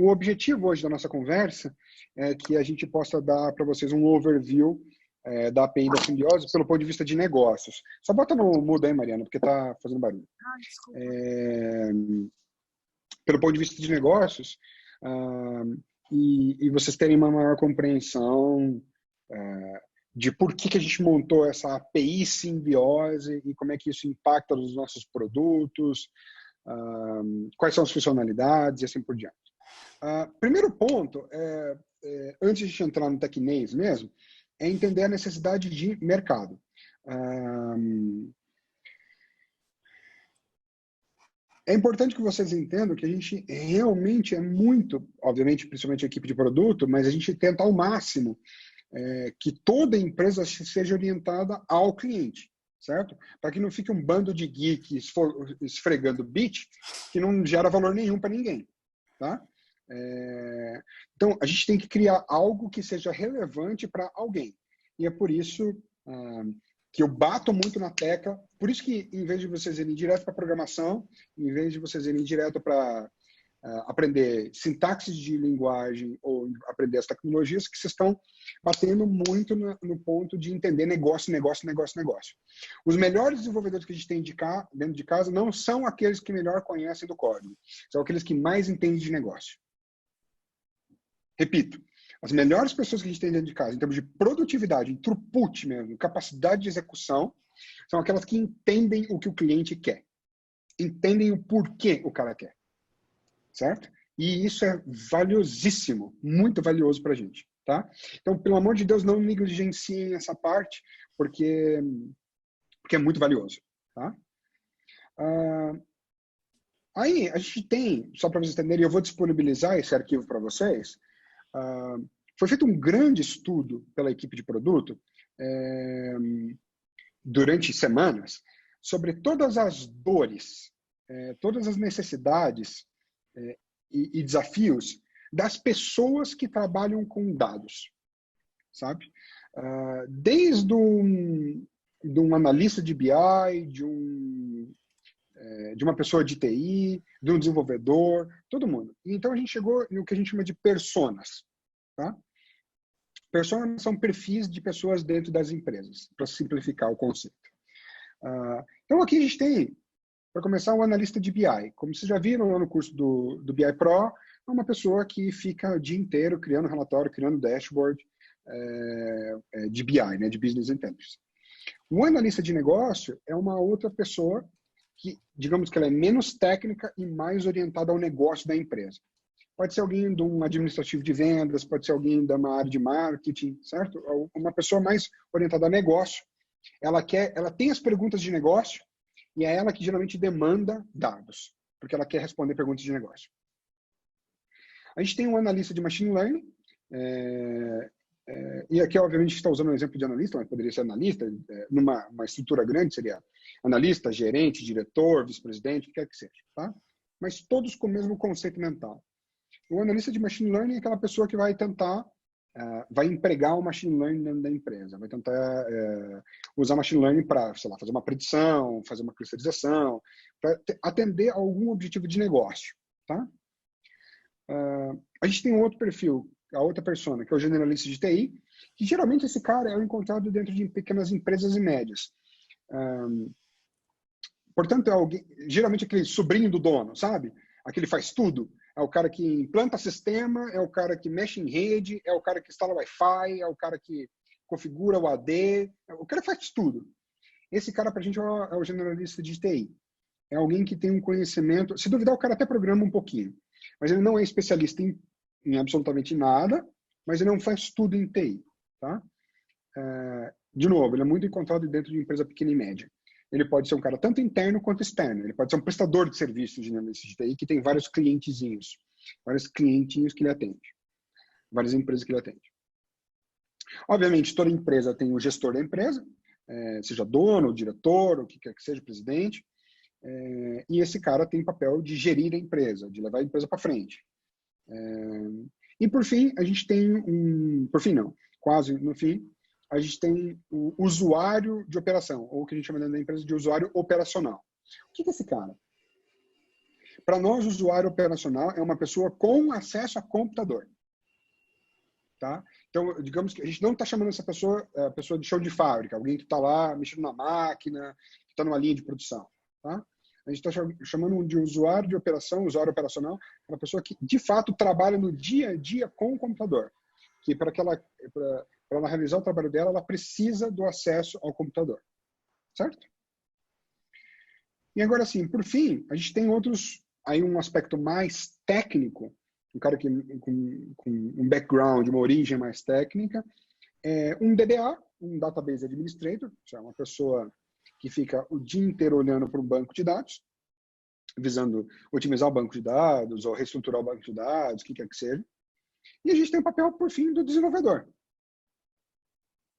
O objetivo hoje da nossa conversa é que a gente possa dar para vocês um overview da API da Simbiose pelo ponto de vista de negócios. Só bota no mudo aí, Mariana, porque está fazendo barulho. Desculpa. Pelo ponto de vista de negócios, e vocês terem uma maior compreensão de por que a gente montou essa API Simbiose e como é que isso impacta nos nossos produtos, quais são as funcionalidades e assim por diante. Primeiro ponto, antes de a gente entrar no tecnês mesmo, é entender a necessidade de mercado. É importante que vocês entendam que a gente realmente é muito, obviamente, principalmente a equipe de produto, mas a gente tenta ao máximo que toda empresa seja orientada ao cliente, certo? Para que não fique um bando de geeks esfregando bit que não gera valor nenhum para ninguém, tá? Então, a gente tem que criar algo que seja relevante para alguém. E é por isso que eu bato muito na tecla. Por isso que, em vez de vocês irem direto para programação, em vez de vocês irem direto para aprender sintaxes de linguagem ou aprender as tecnologias, que vocês estão batendo muito no ponto de entender negócio. Os melhores desenvolvedores que a gente tem dentro de casa não são aqueles que melhor conhecem do código, são aqueles que mais entendem de negócio. Repito, as melhores pessoas que a gente tem dentro de casa, em termos de produtividade, em throughput mesmo, capacidade de execução, são aquelas que entendem o que o cliente quer. Entendem o porquê o cara quer. Certo? E isso é valiosíssimo, muito valioso para a gente. Tá? Então, pelo amor de Deus, não negligenciem essa parte, porque é muito valioso. Tá? Aí, a gente tem, só para vocês entenderem, eu vou disponibilizar esse arquivo para vocês. Foi feito um grande estudo pela equipe de produto durante semanas sobre todas as dores, todas as necessidades e desafios das pessoas que trabalham com dados, sabe? Desde de um analista de BI, de uma pessoa de TI, de um desenvolvedor, todo mundo. Então a gente chegou no que a gente chama de personas. Tá? Personas são perfis de pessoas dentro das empresas, para simplificar o conceito. Então aqui a gente tem, para começar, um analista de BI. Como vocês já viram lá no curso do BI Pro, é uma pessoa que fica o dia inteiro criando relatório, criando dashboard de BI, né, de Business Intelligence. O analista de negócio é uma outra pessoa que, digamos que ela é menos técnica e mais orientada ao negócio da empresa. Pode ser alguém de um administrativo de vendas, pode ser alguém de uma área de marketing, certo? Uma pessoa mais orientada a negócio. Ela tem as perguntas de negócio e é ela que geralmente demanda dados, porque ela quer responder perguntas de negócio. A gente tem um analista de machine learning, e aqui, obviamente, está usando um exemplo de analista, mas poderia ser analista, numa estrutura grande, seria analista, gerente, diretor, vice-presidente, o que quer que seja. Tá? Mas todos com o mesmo conceito mental. O analista de machine learning é aquela pessoa que vai tentar, vai empregar o machine learning dentro da empresa, vai tentar usar machine learning para, sei lá, fazer uma predição, fazer uma clusterização, para atender a algum objetivo de negócio. Tá? A gente tem um outro perfil, a outra persona, que é o generalista de TI, que geralmente esse cara é encontrado dentro de pequenas empresas e médias. Portanto, é alguém, geralmente aquele sobrinho do dono, sabe? Aquele faz tudo. É o cara que implanta sistema, é o cara que mexe em rede, é o cara que instala Wi-Fi, é o cara que configura o AD, o cara faz tudo. Esse cara, pra gente, é o generalista de TI. É alguém que tem um conhecimento, se duvidar, o cara até programa um pouquinho, mas ele não é especialista em absolutamente nada, mas ele não faz tudo em TI. Tá? De novo, ele é muito encontrado dentro de empresa pequena e média. Ele pode ser um cara tanto interno quanto externo. Ele pode ser um prestador de serviços de analista de TI que tem vários clientezinhos que ele atende. Várias empresas que ele atende. Obviamente, toda empresa tem o gestor da empresa, seja dono, diretor, o que quer que seja, presidente. E esse cara tem papel de gerir a empresa, de levar a empresa para frente. E por fim, a gente tem por fim não, quase no fim, a gente tem o usuário de operação, ou o que a gente chama dentro da empresa de usuário operacional. O que é esse cara? Para nós, usuário operacional é uma pessoa com acesso a computador. Tá? Então, digamos que a gente não está chamando essa pessoa, pessoa de chão de fábrica, alguém que está lá mexendo na máquina, que está numa linha de produção. Tá? A gente está chamando de usuário de operação, usuário operacional, uma pessoa que, de fato, trabalha no dia a dia com o computador. Que para ela realizar o trabalho dela, ela precisa do acesso ao computador. Certo? E agora, sim, por fim, a gente tem outros, aí um aspecto mais técnico, um cara que, com um background, uma origem mais técnica, um DBA, um Database Administrator, que é uma pessoa que fica o dia inteiro olhando para um banco de dados, visando otimizar o banco de dados ou reestruturar o banco de dados, o que quer que seja. E a gente tem o papel, por fim, do desenvolvedor.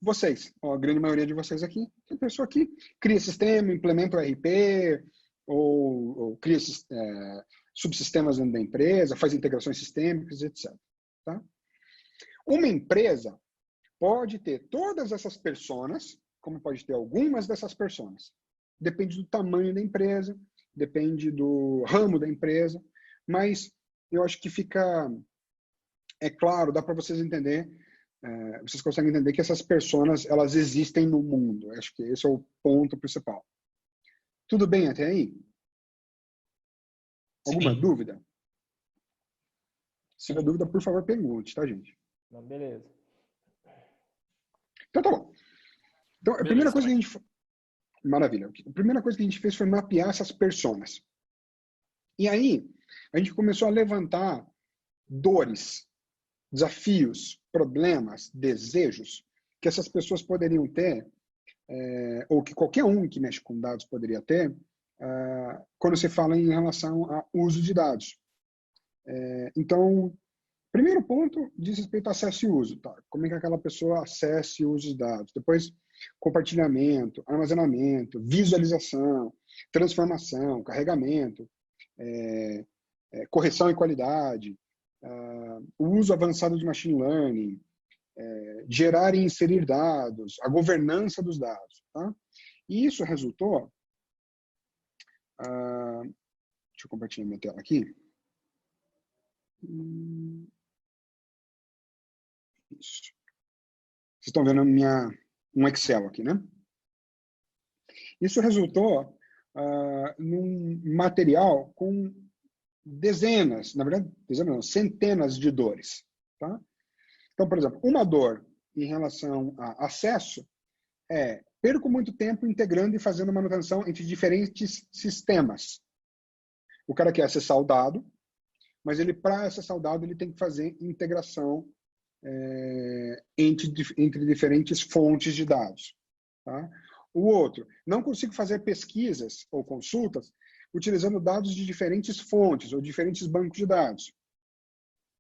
Vocês, a grande maioria de vocês aqui, tem pessoa que cria sistema, implementa o RP, ou cria subsistemas dentro da empresa, faz integrações sistêmicas, etc. Tá? Uma empresa pode ter todas essas personas, como pode ter algumas dessas personas. Depende do tamanho da empresa, depende do ramo da empresa, mas eu acho que fica, claro, dá para vocês entender, vocês conseguem entender que essas personas, elas existem no mundo. Acho que esse é o ponto principal. Tudo bem até aí? Alguma dúvida? Se tiver dúvida, por favor, pergunte, tá, gente? Não, beleza. Então, tá bom. Então, a primeira coisa que a gente... Maravilha. A primeira coisa que a gente fez foi mapear essas personas. E aí, a gente começou a levantar dores, desafios, problemas, desejos que essas pessoas poderiam ter, ou que qualquer um que mexe com dados poderia ter, quando se fala em relação ao uso de dados. Então, primeiro ponto diz respeito a acesso e uso. Tá? Como é que aquela pessoa acessa e usa os dados? Depois, compartilhamento, armazenamento, visualização, transformação, carregamento, correção e qualidade, o uso avançado de machine learning, gerar e inserir dados, a governança dos dados. Tá? E isso resultou... deixa eu compartilhar minha tela aqui. Isso. Vocês estão vendo um Excel aqui, né? Isso resultou num material com dezenas, na verdade, dezenas não, centenas de dores. Tá? Então, por exemplo, uma dor em relação a acesso perco muito tempo integrando e fazendo manutenção entre diferentes sistemas. O cara quer acessar o dado, mas para acessar o dado ele tem que fazer integração entre diferentes fontes de dados. Tá? O outro, não consigo fazer pesquisas ou consultas utilizando dados de diferentes fontes ou diferentes bancos de dados.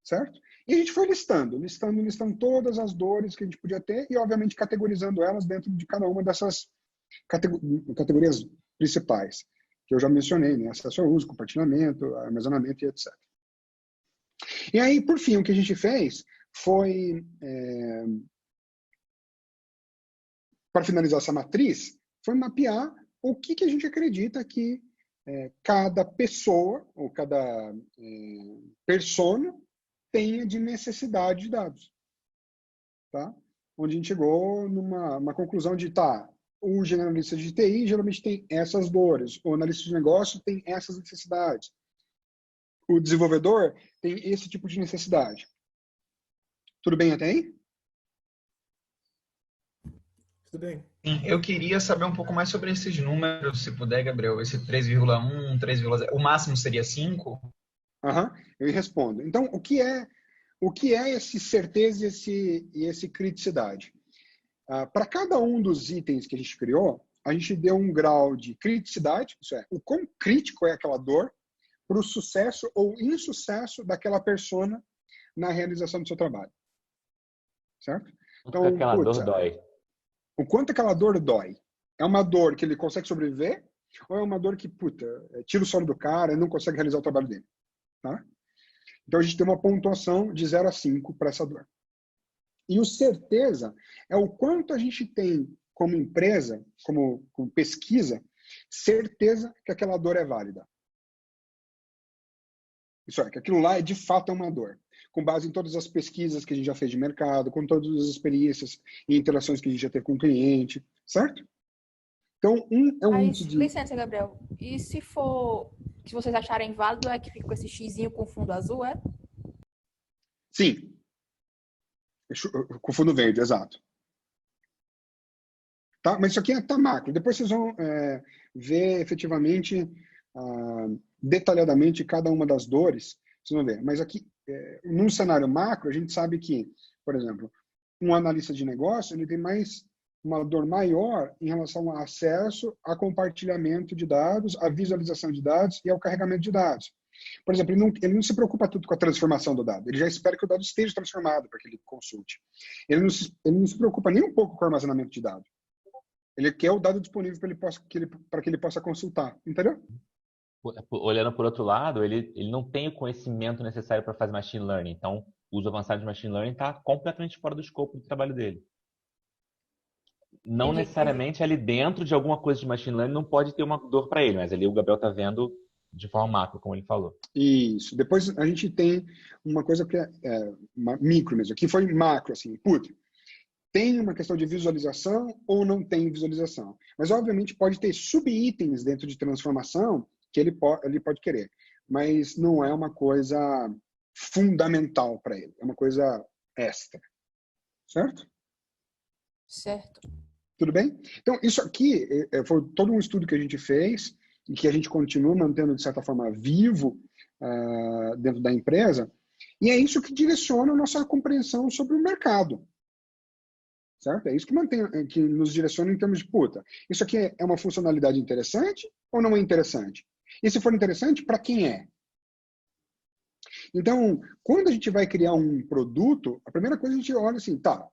Certo? E a gente foi listando todas as dores que a gente podia ter e, obviamente, categorizando elas dentro de cada uma dessas categorias principais, que eu já mencionei, né? Acesso ao uso, compartilhamento, armazenamento e etc. E aí, por fim, o que a gente fez foi, para finalizar essa matriz, foi mapear o que a gente acredita que cada pessoa ou cada persona tenha de necessidade de dados. Tá? Onde a gente chegou numa conclusão de, o generalista de TI geralmente tem essas dores, o analista de negócio tem essas necessidades, o desenvolvedor tem esse tipo de necessidade. Tudo bem até aí? Tudo bem. Sim, eu queria saber um pouco mais sobre esses números, se puder, Gabriel. Esse 3,1, 3,0, o máximo seria 5? Eu respondo. Então, o que é esse certeza e esse criticidade? Para cada um dos itens que a gente criou, a gente deu um grau de criticidade, isso é, o quão crítico é aquela dor para o sucesso ou insucesso daquela persona na realização do seu trabalho. Certo? Então, aquela dor dói. O quanto aquela dor dói? É uma dor que ele consegue sobreviver? Ou é uma dor que, tira o sono do cara e não consegue realizar o trabalho dele? Tá? Então, a gente tem uma pontuação de 0 a 5 para essa dor. E o certeza é o quanto a gente tem, como empresa, como pesquisa, certeza que aquela dor é válida. Isso é, que aquilo lá é de fato uma dor. Com base em todas as pesquisas que a gente já fez de mercado, com todas as experiências e interações que a gente já teve com o cliente, certo? Então, é um Mas, índice de... licença, Gabriel. E se for, se vocês acharem válido, é que fica com esse xizinho com fundo azul, é? Sim. Com fundo verde, exato. Tá? Mas isso aqui tá macro. Depois vocês vão ver efetivamente, detalhadamente, cada uma das dores. Vocês vão ver. Mas aqui, num cenário macro, a gente sabe que, por exemplo, um analista de negócio, ele tem uma dor maior em relação ao acesso, a compartilhamento de dados, a visualização de dados e ao carregamento de dados. Por exemplo, ele não se preocupa tudo com a transformação do dado. Ele já espera que o dado esteja transformado para que ele consulte. Ele não se preocupa nem um pouco com o armazenamento de dados. Ele quer o dado disponível para que ele possa consultar. Entendeu? Olhando por outro lado, ele não tem o conhecimento necessário para fazer machine learning. Então, o uso avançado de machine learning está completamente fora do escopo do trabalho dele. Não necessariamente ali dentro de alguma coisa de machine learning não pode ter uma dor para ele, mas ali o Gabriel está vendo de forma macro, como ele falou. Isso. Depois a gente tem uma coisa que é micro mesmo. Aqui foi macro, assim, tem uma questão de visualização ou não tem visualização. Mas, obviamente, pode ter subitens dentro de transformação que ele pode querer. Mas não é uma coisa fundamental para ele. É uma coisa extra. Certo? Certo. Tudo bem? Então, isso aqui foi todo um estudo que a gente fez e que a gente continua mantendo, de certa forma, vivo dentro da empresa. E é isso que direciona a nossa compreensão sobre o mercado. Certo? É isso que nos direciona em termos de, isso aqui é uma funcionalidade interessante ou não é interessante? E se for interessante, para quem é? Então, quando a gente vai criar um produto, a primeira coisa a gente olha assim, tá,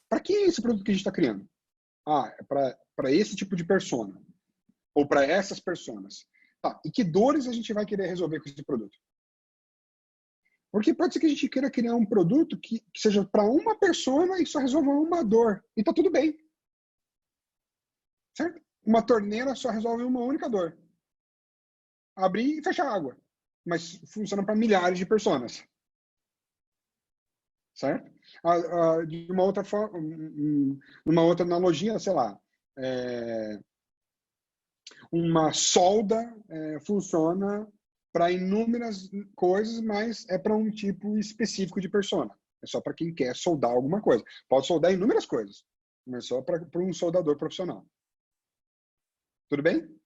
para quem é esse produto que a gente está criando? É para esse tipo de persona. Ou para essas personas. Tá, e que dores a gente vai querer resolver com esse produto? Porque pode ser que a gente queira criar um produto que seja para uma persona e só resolva uma dor. E tá tudo bem. Certo? Uma torneira só resolve uma única dor. Abrir e fechar a água. Mas funciona para milhares de personas. Certo? De uma outra forma, numa outra analogia, sei lá, uma solda funciona para inúmeras coisas, mas é para um tipo específico de persona. É só para quem quer soldar alguma coisa. Pode soldar inúmeras coisas, mas só para um soldador profissional. Tudo bem?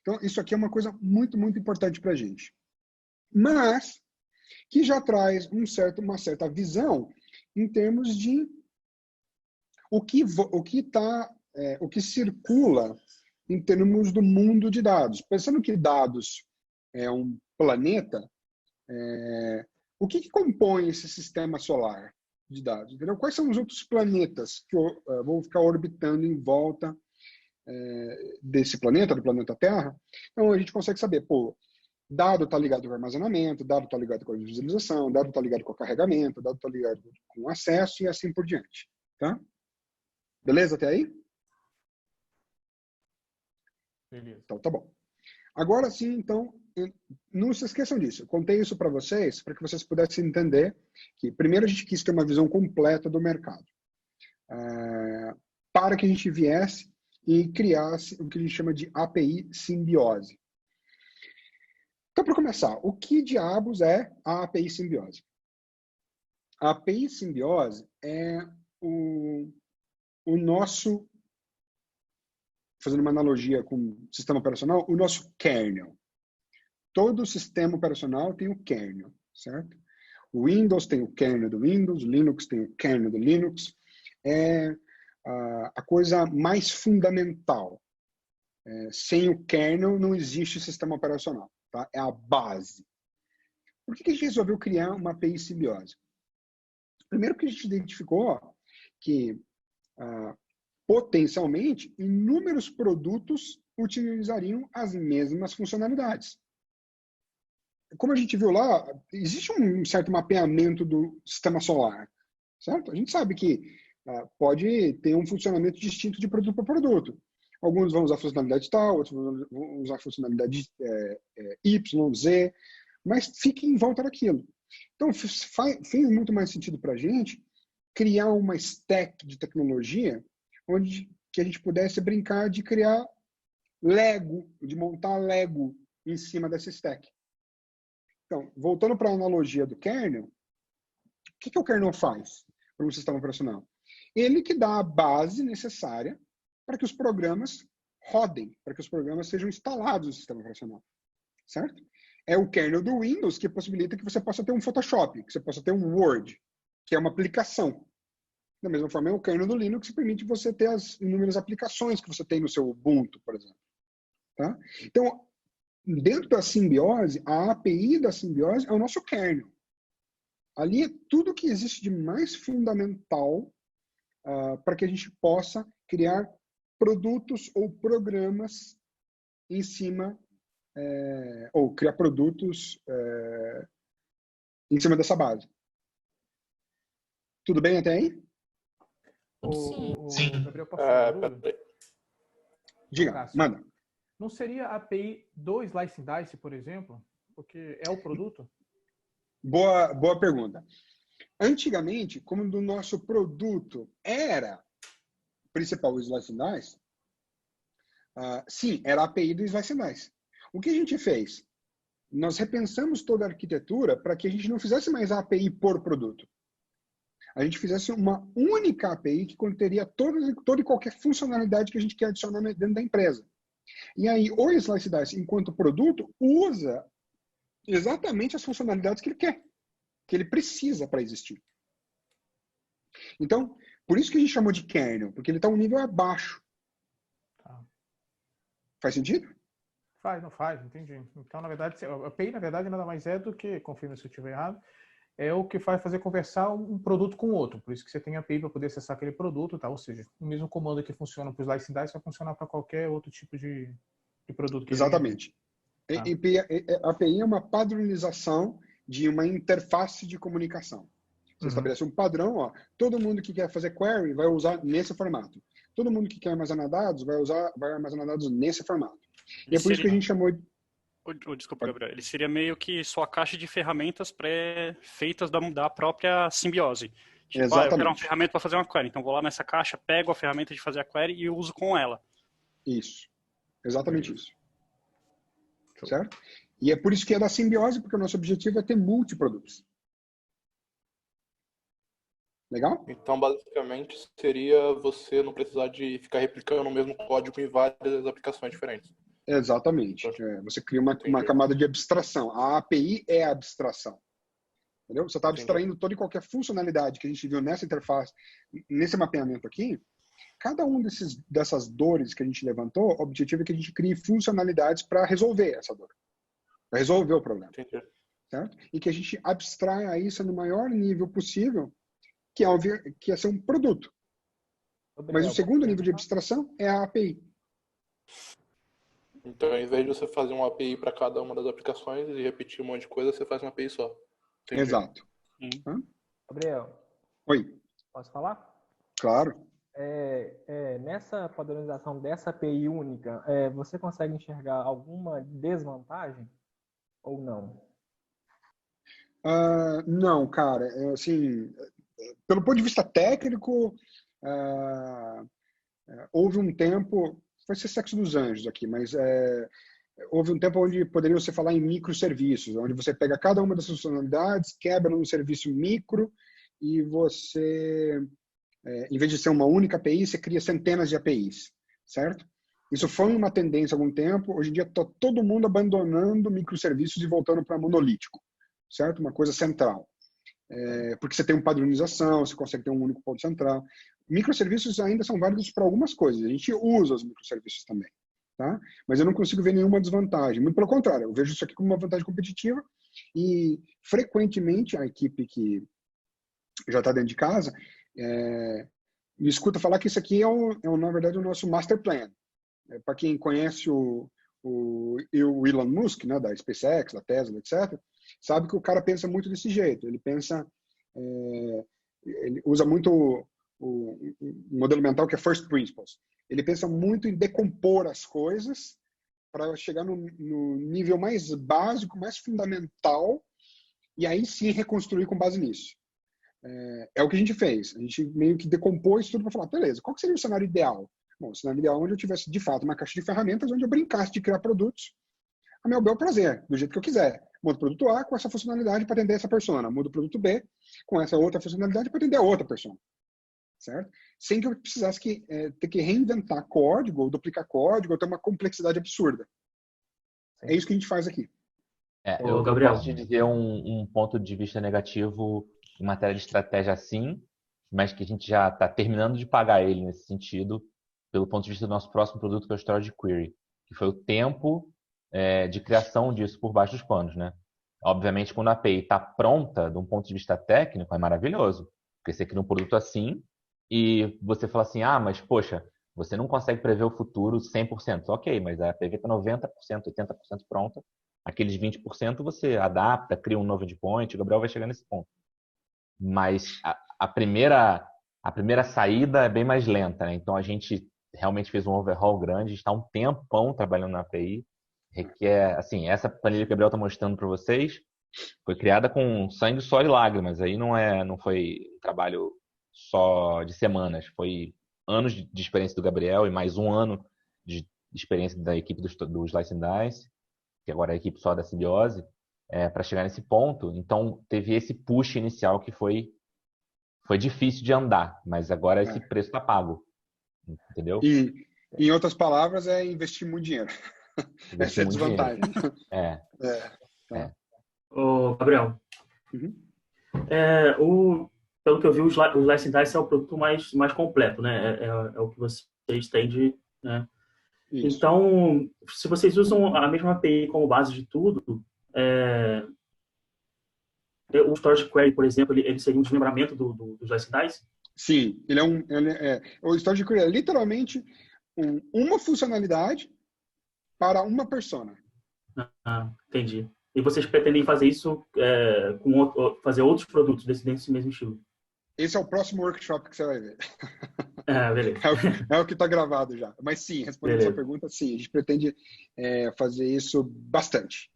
Então, isso aqui é uma coisa muito, muito importante para a gente. Mas que já traz uma certa visão em termos de o que circula em termos do mundo de dados. Pensando que dados é um planeta, o que compõe esse sistema solar de dados? Entendeu? Quais são os outros planetas que vão ficar orbitando em volta desse planeta, do planeta Terra? Então a gente consegue saber, dado está ligado com o armazenamento, dado está ligado com a visualização, dado está ligado com o carregamento, dado está ligado com o acesso e assim por diante. Tá? Beleza até aí? Beleza. Então tá bom. Agora sim, então, não se esqueçam disso. Eu contei isso para vocês para que vocês pudessem entender que primeiro a gente quis ter uma visão completa do mercado. Para que a gente viesse e criasse o que a gente chama de API simbiose. Então, para começar, o que diabos é a API simbiose? A API simbiose é o nosso, fazendo uma analogia com o sistema operacional, o nosso kernel. Todo sistema operacional tem o kernel, certo? O Windows tem o kernel do Windows, o Linux tem o kernel do Linux. É a coisa mais fundamental. Sem o kernel não existe sistema operacional. Tá? É a base. Por que a gente resolveu criar uma API simbiose? Primeiro que a gente identificou que potencialmente inúmeros produtos utilizariam as mesmas funcionalidades. Como a gente viu lá, existe um certo mapeamento do sistema solar, certo? A gente sabe que pode ter um funcionamento distinto de produto para produto. Alguns vão usar funcionalidade tal, outros vão usar funcionalidade Y, Z. mas fique em volta daquilo. Então, fez muito mais sentido para a gente criar uma stack de tecnologia onde que a gente pudesse brincar de criar Lego, de montar Lego em cima dessa stack. Então, voltando para a analogia do kernel, o que o kernel faz para um sistema operacional? Ele que dá a base necessária para que os programas rodem, para que os programas sejam instalados no sistema operacional. Certo? É o kernel do Windows que possibilita que você possa ter um Photoshop, que você possa ter um Word, que é uma aplicação. Da mesma forma, é o kernel do Linux que permite você ter as inúmeras aplicações que você tem no seu Ubuntu, por exemplo. Tá? Então, dentro da simbiose, a API da simbiose é o nosso kernel. Ali é tudo que existe de mais fundamental para que a gente possa criar produtos ou programas em cima, ou criar produtos em cima dessa base. Tudo bem até aí? Sim. Gabriel, posso fazer uma dúvida? Diga, Cássio, manda. não seria a API do Slice and Dice, por exemplo? Porque é o produto? Boa pergunta. Antigamente, como do nosso produto era principal o Slice and Dice, sim, era a API do Slice and Dice. O que a gente fez? Nós repensamos toda a arquitetura para que a gente não fizesse mais a API por produto. A gente fizesse uma única API que conteria toda e qualquer funcionalidade que a gente quer adicionar dentro da empresa. E aí, o Slice Dice, enquanto produto, usa exatamente as funcionalidades que ele quer, que ele precisa para existir. Então, por isso que a gente chamou de kernel, porque ele está um nível abaixo. Tá. Faz sentido? Não faz, entendi. Então, na verdade, a API, na verdade, nada mais é do que, confirme se eu estiver errado, é o que vai fazer conversar um produto com o outro. Por isso que você tem a API para poder acessar aquele produto, tá? Ou seja, o mesmo comando que funciona para o Slice and Dice vai funcionar para qualquer outro tipo de produto. Exatamente. A API é uma padronização de uma interface de comunicação. Você estabelece um padrão, ó, todo mundo que quer fazer query vai usar nesse formato. Todo mundo que quer armazenar dados vai armazenar dados nesse formato. E é por isso que a gente chamou... Desculpa, Gabriel. Ele seria meio que sua caixa de ferramentas pré-feitas da própria simbiose. Tipo, eu quero uma ferramenta para fazer uma query. Então, vou lá nessa caixa, pego a ferramenta de fazer a query e uso com ela. Isso. Exatamente isso. Certo? E é por isso que é da simbiose, porque o nosso objetivo é ter multiprodutos. Legal? Então, basicamente, seria você não precisar de ficar replicando o mesmo código em várias aplicações diferentes. Exatamente. Você cria uma camada de abstração. A API é a abstração. Entendeu? Você está abstraindo toda e qualquer funcionalidade que a gente viu nessa interface, nesse mapeamento aqui. Cada um dessas dores que a gente levantou, o objetivo é que a gente crie funcionalidades para resolver essa dor. Para resolver o problema. Certo? E que a gente abstraia isso no maior nível possível, que é ser um produto. Mas o segundo nível de abstração é a API. Então, ao invés de você fazer uma API para cada uma das aplicações e repetir um monte de coisa, você faz uma API só. Entendi. Exato. Gabriel. Oi. Posso falar? Claro. Nessa padronização dessa API única, você consegue enxergar alguma desvantagem ou não? Não, cara. Assim, pelo ponto de vista técnico, houve um tempo... Vai ser sexo dos anjos aqui, mas houve um tempo onde poderia você falar em microserviços, onde você pega cada uma dessas funcionalidades, quebra num serviço micro e você, em vez de ser uma única API, você cria centenas de APIs, certo? Isso foi uma tendência há algum tempo. Hoje em dia está todo mundo abandonando microserviços e voltando para monolítico, certo? Uma coisa central. Porque você tem uma padronização, você consegue ter um único ponto central. Microserviços ainda são válidos para algumas coisas. A gente usa os microserviços também. Tá? Mas eu não consigo ver nenhuma desvantagem. Muito pelo contrário, eu vejo isso aqui como uma vantagem competitiva e, frequentemente, a equipe que já está dentro de casa me escuta falar que isso aqui na verdade, o nosso master plan. Para quem conhece o Elon Musk, né, da SpaceX, da Tesla, etc., sabe que o cara pensa muito desse jeito. Ele pensa... ele usa muito o modelo mental que é First Principles. Ele pensa muito em decompor as coisas para chegar no nível mais básico, mais fundamental, e aí sim reconstruir com base nisso. É o que a gente fez. A gente meio que decompôs tudo para falar, beleza, qual que seria o cenário ideal? Bom, o cenário ideal é onde eu tivesse, de fato, uma caixa de ferramentas onde eu brincasse de criar produtos a meu bel prazer, do jeito que eu quiser. Mudo o produto A com essa funcionalidade para atender essa persona. Mudo o produto B com essa outra funcionalidade para atender a outra persona. Certo? Sem que eu precisasse ter que reinventar código, ou duplicar código, ou ter uma complexidade absurda. É isso que a gente faz aqui. Eu posso te dizer um ponto de vista negativo em matéria de estratégia sim, mas que a gente já está terminando de pagar ele nesse sentido, pelo ponto de vista do nosso próximo produto, que é o Storage Query, que foi o tempo de criação disso por baixo dos panos, né? Obviamente, quando a API está pronta, de um ponto de vista técnico, é maravilhoso, porque você cria um produto assim e você fala assim, mas poxa, você não consegue prever o futuro 100%. Ok, mas a PV está 90%, 80% pronta. Aqueles 20% você adapta, cria um novo endpoint, o Gabriel vai chegar nesse ponto. Mas a primeira saída é bem mais lenta, né? Então a gente realmente fez um overhaul grande, está um tempão trabalhando na API, requer, assim, essa planilha que o Gabriel está mostrando para vocês foi criada com sangue, suor e lágrimas. Aí não foi um trabalho só de semanas, foi anos de experiência do Gabriel e mais um ano de experiência da equipe do Slice and Dice, que agora é a equipe só da Simbiose, para chegar nesse ponto. Então teve esse push inicial que foi difícil de andar, mas agora esse preço está pago, entendeu? E em outras palavras é investir muito dinheiro. Essa é a desvantagem. Ô, Gabriel, pelo que eu vi, o Slice and Dice é o produto mais completo, né? É o que vocês têm de... Né? Então, se vocês usam a mesma API como base de tudo, o Storage Query, por exemplo, ele seria um desmembramento do Slice and Dice? Sim, o Storage Query é literalmente uma funcionalidade para uma persona. Entendi. E vocês pretendem fazer isso fazer outros produtos desse mesmo estilo? Esse é o próximo workshop que você vai ver. Beleza. É o que está gravado já. Mas sim, respondendo a sua pergunta, sim, a gente pretende fazer isso bastante.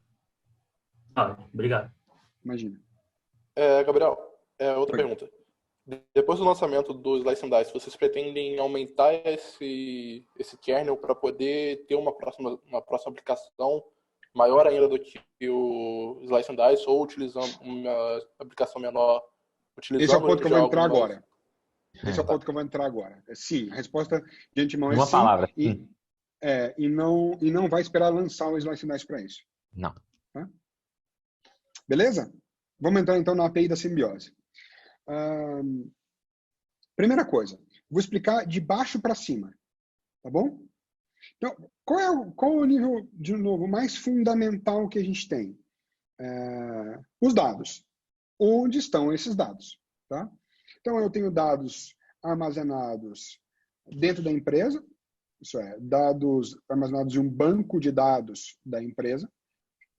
Obrigado. Imagina. Gabriel, outra pergunta. Depois do lançamento do Slice and Dice, vocês pretendem aumentar esse kernel para poder ter uma próxima aplicação maior ainda do que o Slice and Dice, ou utilizando uma aplicação menor? Esse é o ponto que eu vou entrar agora. Esse é o ponto que eu vou entrar agora. Sim, a resposta de antemão é sim. Uma palavra. E não vai esperar lançar o Slice and Dice para isso. Não. Tá? Beleza? Vamos entrar então na API da Simbiose. Primeira coisa, vou explicar de baixo para cima, tá bom? Então, qual é o nível, de novo, mais fundamental que a gente tem? Os dados. Onde estão esses dados? Tá? Então, eu tenho dados armazenados dentro da empresa, isso é, dados armazenados em um banco de dados da empresa,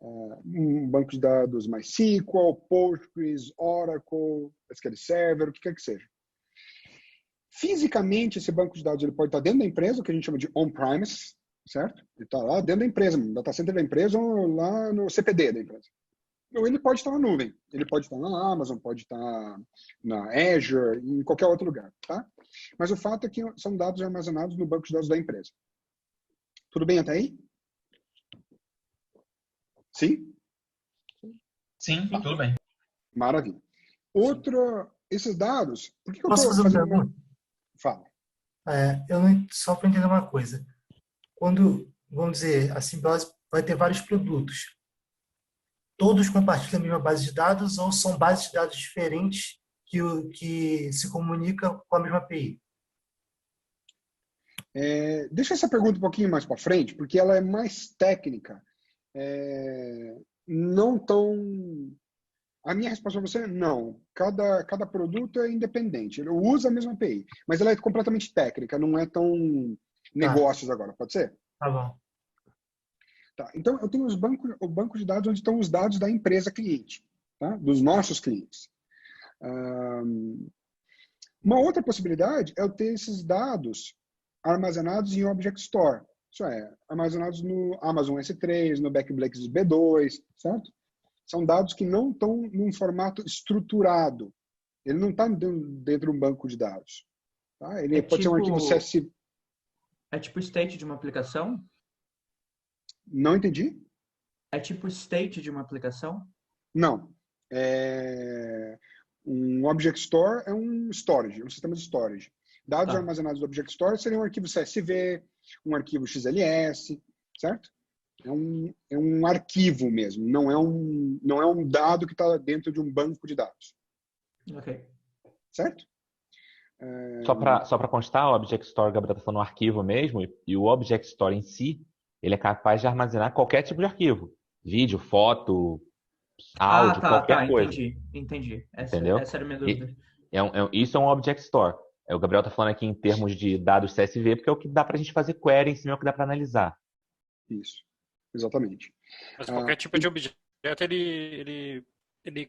um banco de dados MySQL, Postgres, Oracle, SQL Server, o que quer que seja. Fisicamente, esse banco de dados ele pode estar dentro da empresa, o que a gente chama de on-premise, certo? Ele está lá dentro da empresa, no data center da empresa ou lá no CPD da empresa. Ou ele pode estar na nuvem, ele pode estar na Amazon, pode estar na Azure, em qualquer outro lugar, tá? Mas o fato é que são dados armazenados no banco de dados da empresa. Tudo bem até aí? Sim? Sim, tudo bem. Maravilha. Esses dados... Por que eu posso fazer uma pergunta? Fala. Só para entender uma coisa. Quando, vamos dizer, a Simbiose vai ter vários produtos, todos compartilham a mesma base de dados ou são bases de dados diferentes que se comunicam com a mesma API? Deixa essa pergunta um pouquinho mais para frente, porque ela é mais técnica. Não tão... A minha resposta para você é não. Cada produto é independente. Ele usa a mesma API, mas ela é completamente técnica, não é tão negócios agora. Pode ser? Tá bom. Tá, então, eu tenho o banco de dados onde estão os dados da empresa cliente, tá? Dos nossos clientes. Uma outra possibilidade é eu ter esses dados armazenados em Object Store. Isso é, armazenados no Amazon S3, no Backblaze B2, certo? São dados que não estão num formato estruturado. Ele não está dentro de um banco de dados. Tá? Ele pode ser um arquivo CSV. É tipo state de uma aplicação? Não entendi. É tipo state de uma aplicação? Não. Um Object Store é um storage, um sistema de storage. Dados armazenados do Object Store seriam um arquivo CSV, um arquivo XLS, certo? É um arquivo mesmo, não é um dado que está dentro de um banco de dados. Ok. Certo? Só para constar, o Object Store, Gabriel está falando, um arquivo mesmo, e o Object Store em si, ele é capaz de armazenar qualquer tipo de arquivo. Vídeo, foto, áudio, qualquer coisa. Entendi. Entendeu? Essa era a minha dúvida. Isso é um Object Store. O Gabriel está falando aqui em termos de dados CSV, porque é o que dá para a gente fazer query em cima, é o que dá para analisar. Isso, exatamente. Mas qualquer tipo de objeto ele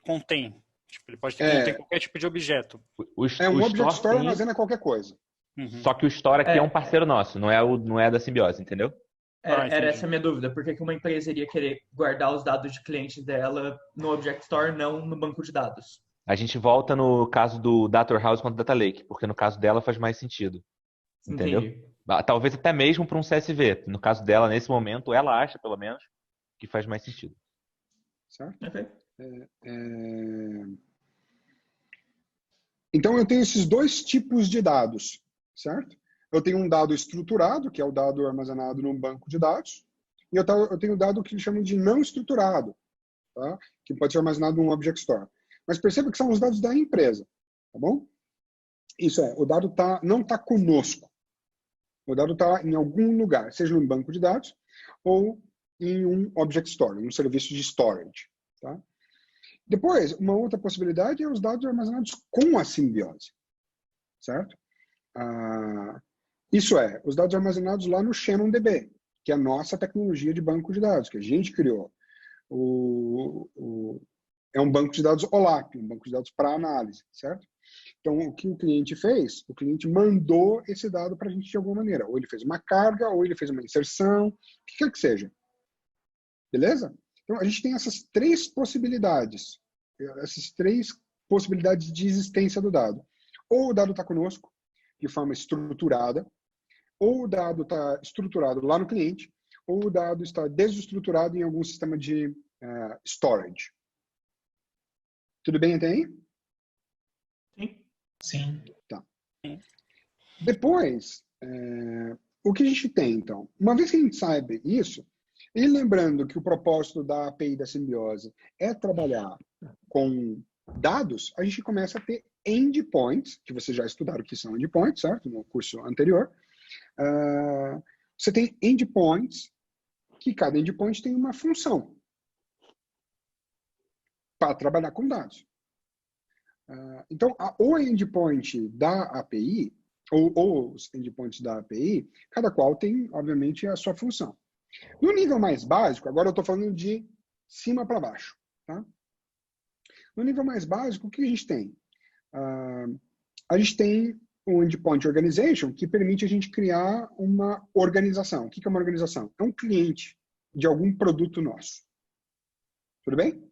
contém. Tipo, ele pode conter qualquer tipo de objeto. Um Object Store armazena qualquer coisa. Só que o Store aqui é um parceiro nosso, não é da Simbiose, entendeu? Era essa a minha dúvida. Por que uma empresa iria querer guardar os dados de cliente dela no Object Store, não no banco de dados? A gente volta no caso do Data Warehouse contra o Data Lake, porque no caso dela faz mais sentido. Entendeu? Entendi. Talvez até mesmo para um CSV. No caso dela, nesse momento, ela acha, pelo menos, que faz mais sentido. Certo? Ok. Então, eu tenho esses dois tipos de dados, certo? Eu tenho um dado estruturado, que é o dado armazenado num banco de dados, e eu tenho o dado que eles chamam de não estruturado, tá? Que pode ser armazenado num Object Store. Mas perceba que são os dados da empresa, tá bom? Isso é, o dado não está conosco. O dado está em algum lugar, seja num banco de dados ou em um Object Store, um serviço de storage, tá? Depois, uma outra possibilidade é os dados armazenados com a Simbiose, certo? Isso é, os dados armazenados lá no ShannonDB, que é a nossa tecnologia de banco de dados, que a gente criou. É um banco de dados OLAP, um banco de dados para análise, certo? Então, o que o cliente fez? O cliente mandou esse dado para a gente de alguma maneira. Ou ele fez uma carga, ou ele fez uma inserção, o que quer que seja. Beleza? Então, a gente tem essas três possibilidades de existência do dado. Ou o dado está conosco, de forma estruturada, ou o dado está estruturado lá no cliente, ou o dado está desestruturado em algum sistema de storage. Tudo bem até aí? Sim. Tá. Depois, o que a gente tem, então? Uma vez que a gente sabe isso, e lembrando que o propósito da API da Simbiose é trabalhar com dados, a gente começa a ter endpoints, que vocês já estudaram o que são endpoints, certo? No curso anterior. Você tem endpoints, que cada endpoint tem uma função para trabalhar com dados. Então, o endpoint da API, ou os endpoints da API, cada qual tem, obviamente, a sua função. No nível mais básico, agora eu estou falando de cima para baixo. Tá? No nível mais básico, o que a gente tem? A gente tem um endpoint organization que permite a gente criar uma organização. O que é uma organização? É um cliente de algum produto nosso. Tudo bem?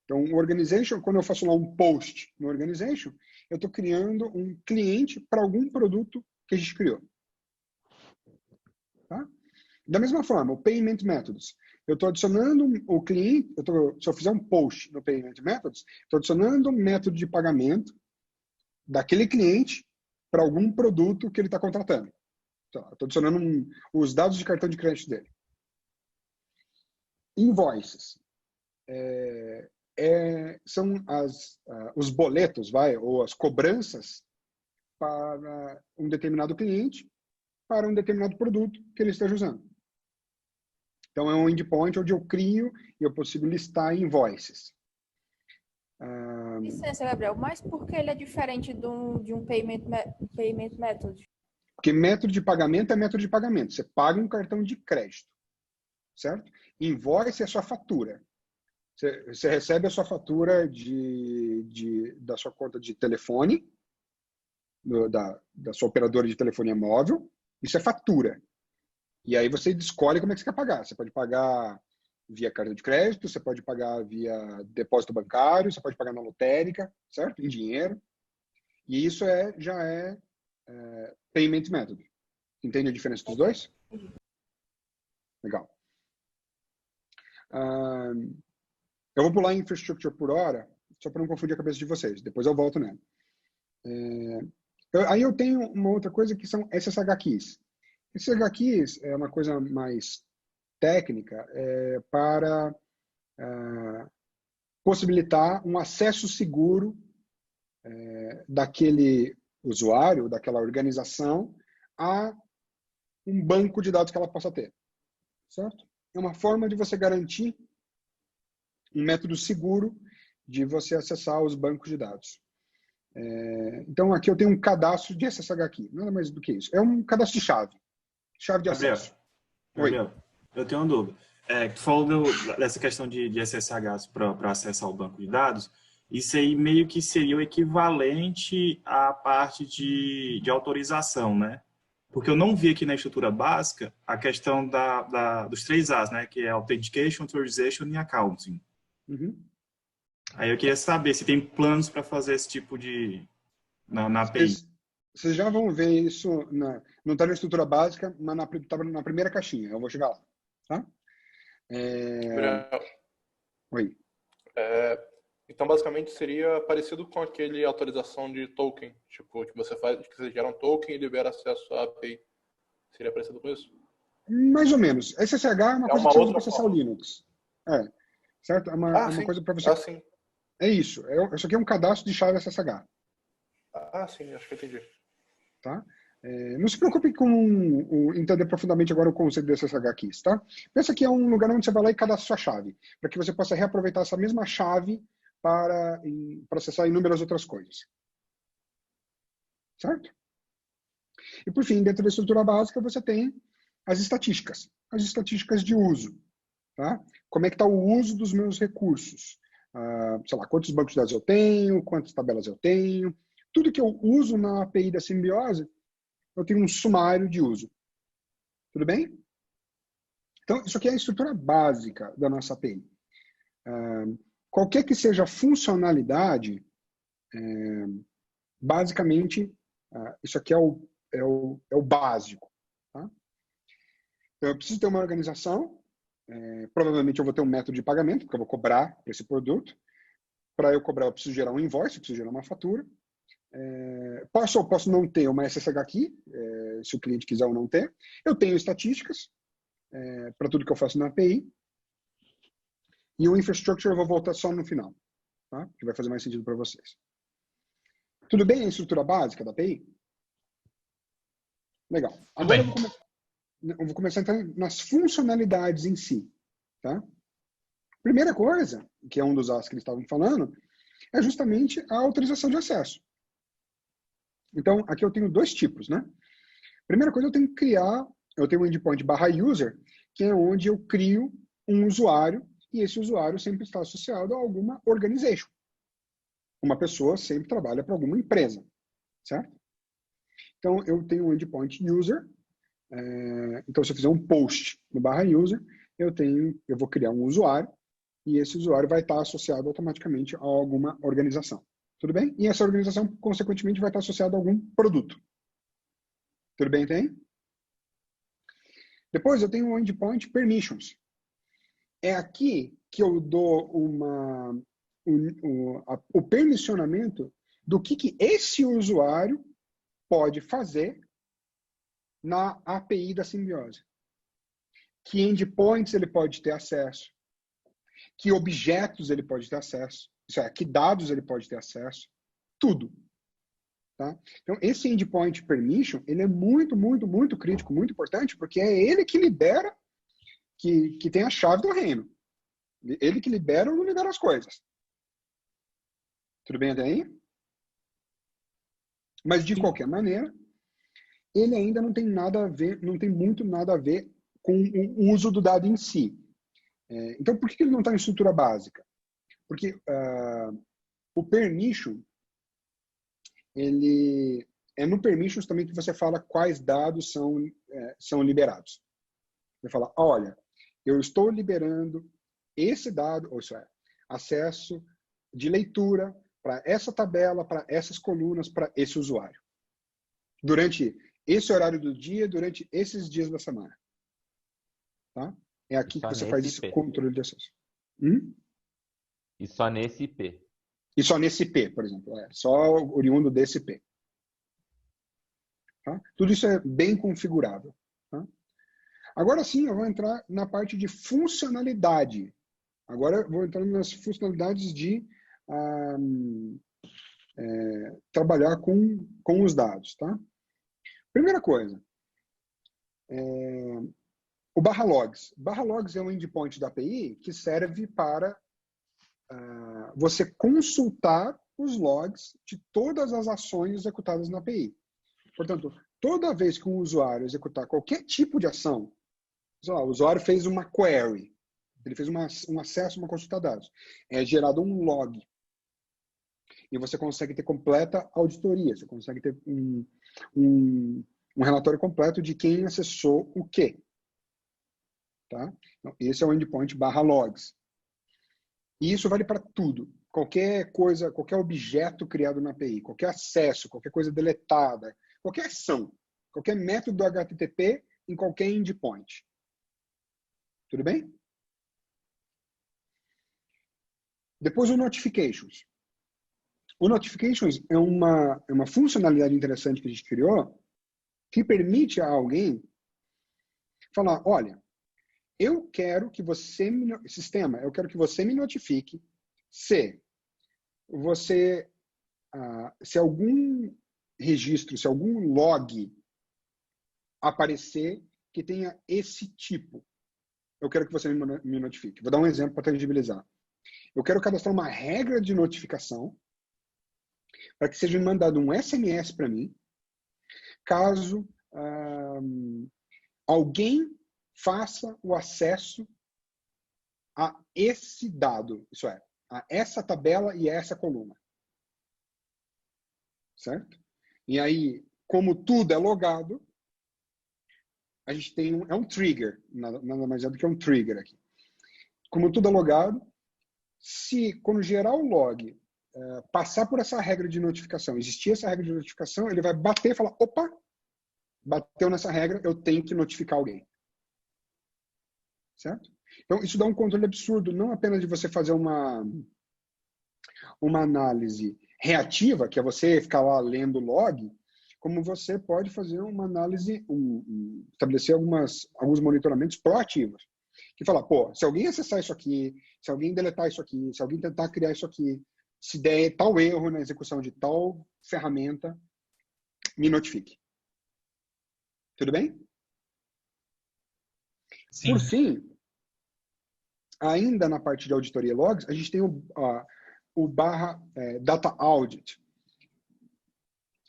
Então, o organization, quando eu faço lá um post no organization, eu estou criando um cliente para algum produto que a gente criou. Tá? Da mesma forma, o payment methods. Eu estou adicionando o cliente, se eu fizer um post no payment methods, estou adicionando um método de pagamento daquele cliente para algum produto que ele está contratando. Estou adicionando os dados de cartão de crédito dele. Invoices. São os boletos, ou as cobranças para um determinado cliente, para um determinado produto que ele esteja usando. Então, é um endpoint onde eu crio e eu consigo listar invoices. Licença, Gabriel, mas por que ele é diferente de um payment method? Porque método de pagamento é método de pagamento. Você paga um cartão de crédito, certo? Invoice é a sua fatura. Você recebe a sua fatura da sua conta de telefone, da sua operadora de telefonia móvel. Isso é fatura. E aí você escolhe como é que você quer pagar. Você pode pagar via cartão de crédito, você pode pagar via depósito bancário, você pode pagar na lotérica, certo? Em dinheiro. E isso já é payment method. Entende a diferença dos dois? Legal. Eu vou pular em infrastructure por hora, só para não confundir a cabeça de vocês. Depois eu volto nela. Aí eu tenho uma outra coisa que são SSH keys. SSH keys é uma coisa mais técnica para possibilitar um acesso seguro daquele usuário, daquela organização, a um banco de dados que ela possa ter. Certo? É uma forma de você garantir um método seguro de você acessar os bancos de dados. Então, aqui eu tenho um cadastro de SSH aqui. Nada mais do que isso. É um cadastro de chave. Chave de acesso. Gabriel, eu tenho uma dúvida. Tu falou dessa questão de SSHs para acessar o banco de dados. Isso aí meio que seria o equivalente à parte de autorização, né? Porque eu não vi aqui na estrutura básica a questão dos 3 As, né? Que é Authentication, Authorization e Accounting. Uhum. Aí eu queria saber se tem planos para fazer esse tipo de... na API. Vocês já vão ver isso, não está na estrutura básica, mas tá na primeira caixinha. Eu vou chegar lá. Tá? Oi. Então, basicamente, seria parecido com aquele autorização de token, tipo, que você faz, que você gera um token e libera acesso à API. Seria parecido com isso? Mais ou menos. SSH é uma coisa que você usa para acessar o Linux. Certo? É uma coisa para você... sim. É isso. Isso aqui é um cadastro de chave SSH. Sim. Acho que eu entendi. Tá? Não se preocupe com entender profundamente agora o conceito de SSH keys, tá? Pensa que é um lugar onde você vai lá e cadastra sua chave, para que você possa reaproveitar essa mesma chave para acessar inúmeras outras coisas. Certo? E, por fim, dentro da estrutura básica, você tem as estatísticas de uso. Tá? Como é que está o uso dos meus recursos? Sei lá, quantos bancos de dados eu tenho, quantas tabelas eu tenho. Tudo que eu uso na API da Simbiose, eu tenho um sumário de uso. Tudo bem? Então, isso aqui é a estrutura básica da nossa API. Qualquer que seja a funcionalidade, basicamente, isso aqui é o básico. Tá? Então, eu preciso ter uma organização. Provavelmente eu vou ter um método de pagamento, porque eu vou cobrar por esse produto. Para eu cobrar, eu preciso gerar um invoice, eu preciso gerar uma fatura. Posso não ter uma SSH key, se o cliente quiser ou não ter. Eu tenho estatísticas para tudo que eu faço na API. E o infrastructure eu vou voltar só no final, tá? Que vai fazer mais sentido para vocês. Tudo bem a estrutura básica da API? Legal. Agora eu vou começar a entrar nas funcionalidades em si. Tá? Primeira coisa, que é um dos As que eles estavam falando, é justamente a autorização de acesso. Então, aqui eu tenho 2 tipos, né? Primeira coisa, eu tenho um endpoint /user, que é onde eu crio um usuário, e esse usuário sempre está associado a alguma organization. Uma pessoa sempre trabalha para alguma empresa, certo? Então, eu tenho um endpoint user. Então, se eu fizer um post no /user, eu vou criar um usuário, e esse usuário vai estar associado automaticamente a alguma organização. Tudo bem? E essa organização, consequentemente, vai estar associada a algum produto. Tudo bem, tem? Depois, eu tenho o endpoint permissions. É aqui que eu dou o permissionamento do que esse usuário pode fazer na API da Simbiose. Que endpoints ele pode ter acesso, que objetos ele pode ter acesso, que dados ele pode ter acesso, tudo. Tá? Então, esse endpoint permission, ele é muito, muito, muito crítico, muito importante, porque é ele que libera, que tem a chave do reino. Ele que libera ou não libera as coisas. Tudo bem até aí? Mas, de qualquer maneira, ele ainda não tem nada a ver, não tem muito nada a ver com o uso do dado em si. Então, por que ele não está em estrutura básica? Porque o permission, ele é no permissions também que você fala quais dados são liberados. Vai falar, olha, eu estou liberando esse dado, ou seja, acesso de leitura para essa tabela, para essas colunas, para esse usuário. Durante esse horário do dia, durante esses dias da semana. Tá? É aqui que você faz esse controle de acesso. E só nesse IP. E só nesse IP, por exemplo. Só oriundo desse IP. Tá? Tudo isso é bem configurável. Tá? Agora sim, eu vou entrar na parte de funcionalidade. Agora eu vou entrar nas funcionalidades de trabalhar com os dados. Tá? Primeira coisa, o /logs. /logs é um endpoint da API que serve para você consultar os logs de todas as ações executadas na API. Portanto, toda vez que um usuário executar qualquer tipo de ação, sei lá, o usuário fez uma query, ele fez um acesso, uma consulta de dados, é gerado um log. E você consegue ter completa auditoria, você consegue ter um relatório completo de quem acessou o quê. Tá? Então, esse é o endpoint /logs. E isso vale para tudo. Qualquer coisa, qualquer objeto criado na API, qualquer acesso, qualquer coisa deletada, qualquer ação, qualquer método HTTP em qualquer endpoint. Tudo bem? Depois o Notifications. O Notifications é uma funcionalidade interessante que a gente criou que permite a alguém falar, olha, eu quero que você me notifique se algum registro, se algum log aparecer que tenha esse tipo. Eu quero que você me notifique. Vou dar um exemplo para tangibilizar. Eu quero cadastrar uma regra de notificação para que seja mandado um SMS para mim caso alguém faça o acesso a esse dado, isso é, a essa tabela e a essa coluna. Certo? E aí, como tudo é logado, a gente tem um trigger, nada mais é do que um trigger aqui. Como tudo é logado, quando gerar o log, passar por essa regra de notificação, existir essa regra de notificação, ele vai bater e falar, opa, bateu nessa regra, eu tenho que notificar alguém. Certo? Então, isso dá um controle absurdo, não apenas de você fazer uma análise reativa, que é você ficar lá lendo o log, como você pode fazer uma análise, estabelecer alguns monitoramentos proativos. Que fala, pô, se alguém acessar isso aqui, se alguém deletar isso aqui, se alguém tentar criar isso aqui, se der tal erro na execução de tal ferramenta, me notifique. Tudo bem? Sim. Por fim, ainda na parte de auditoria logs, a gente tem o data audit.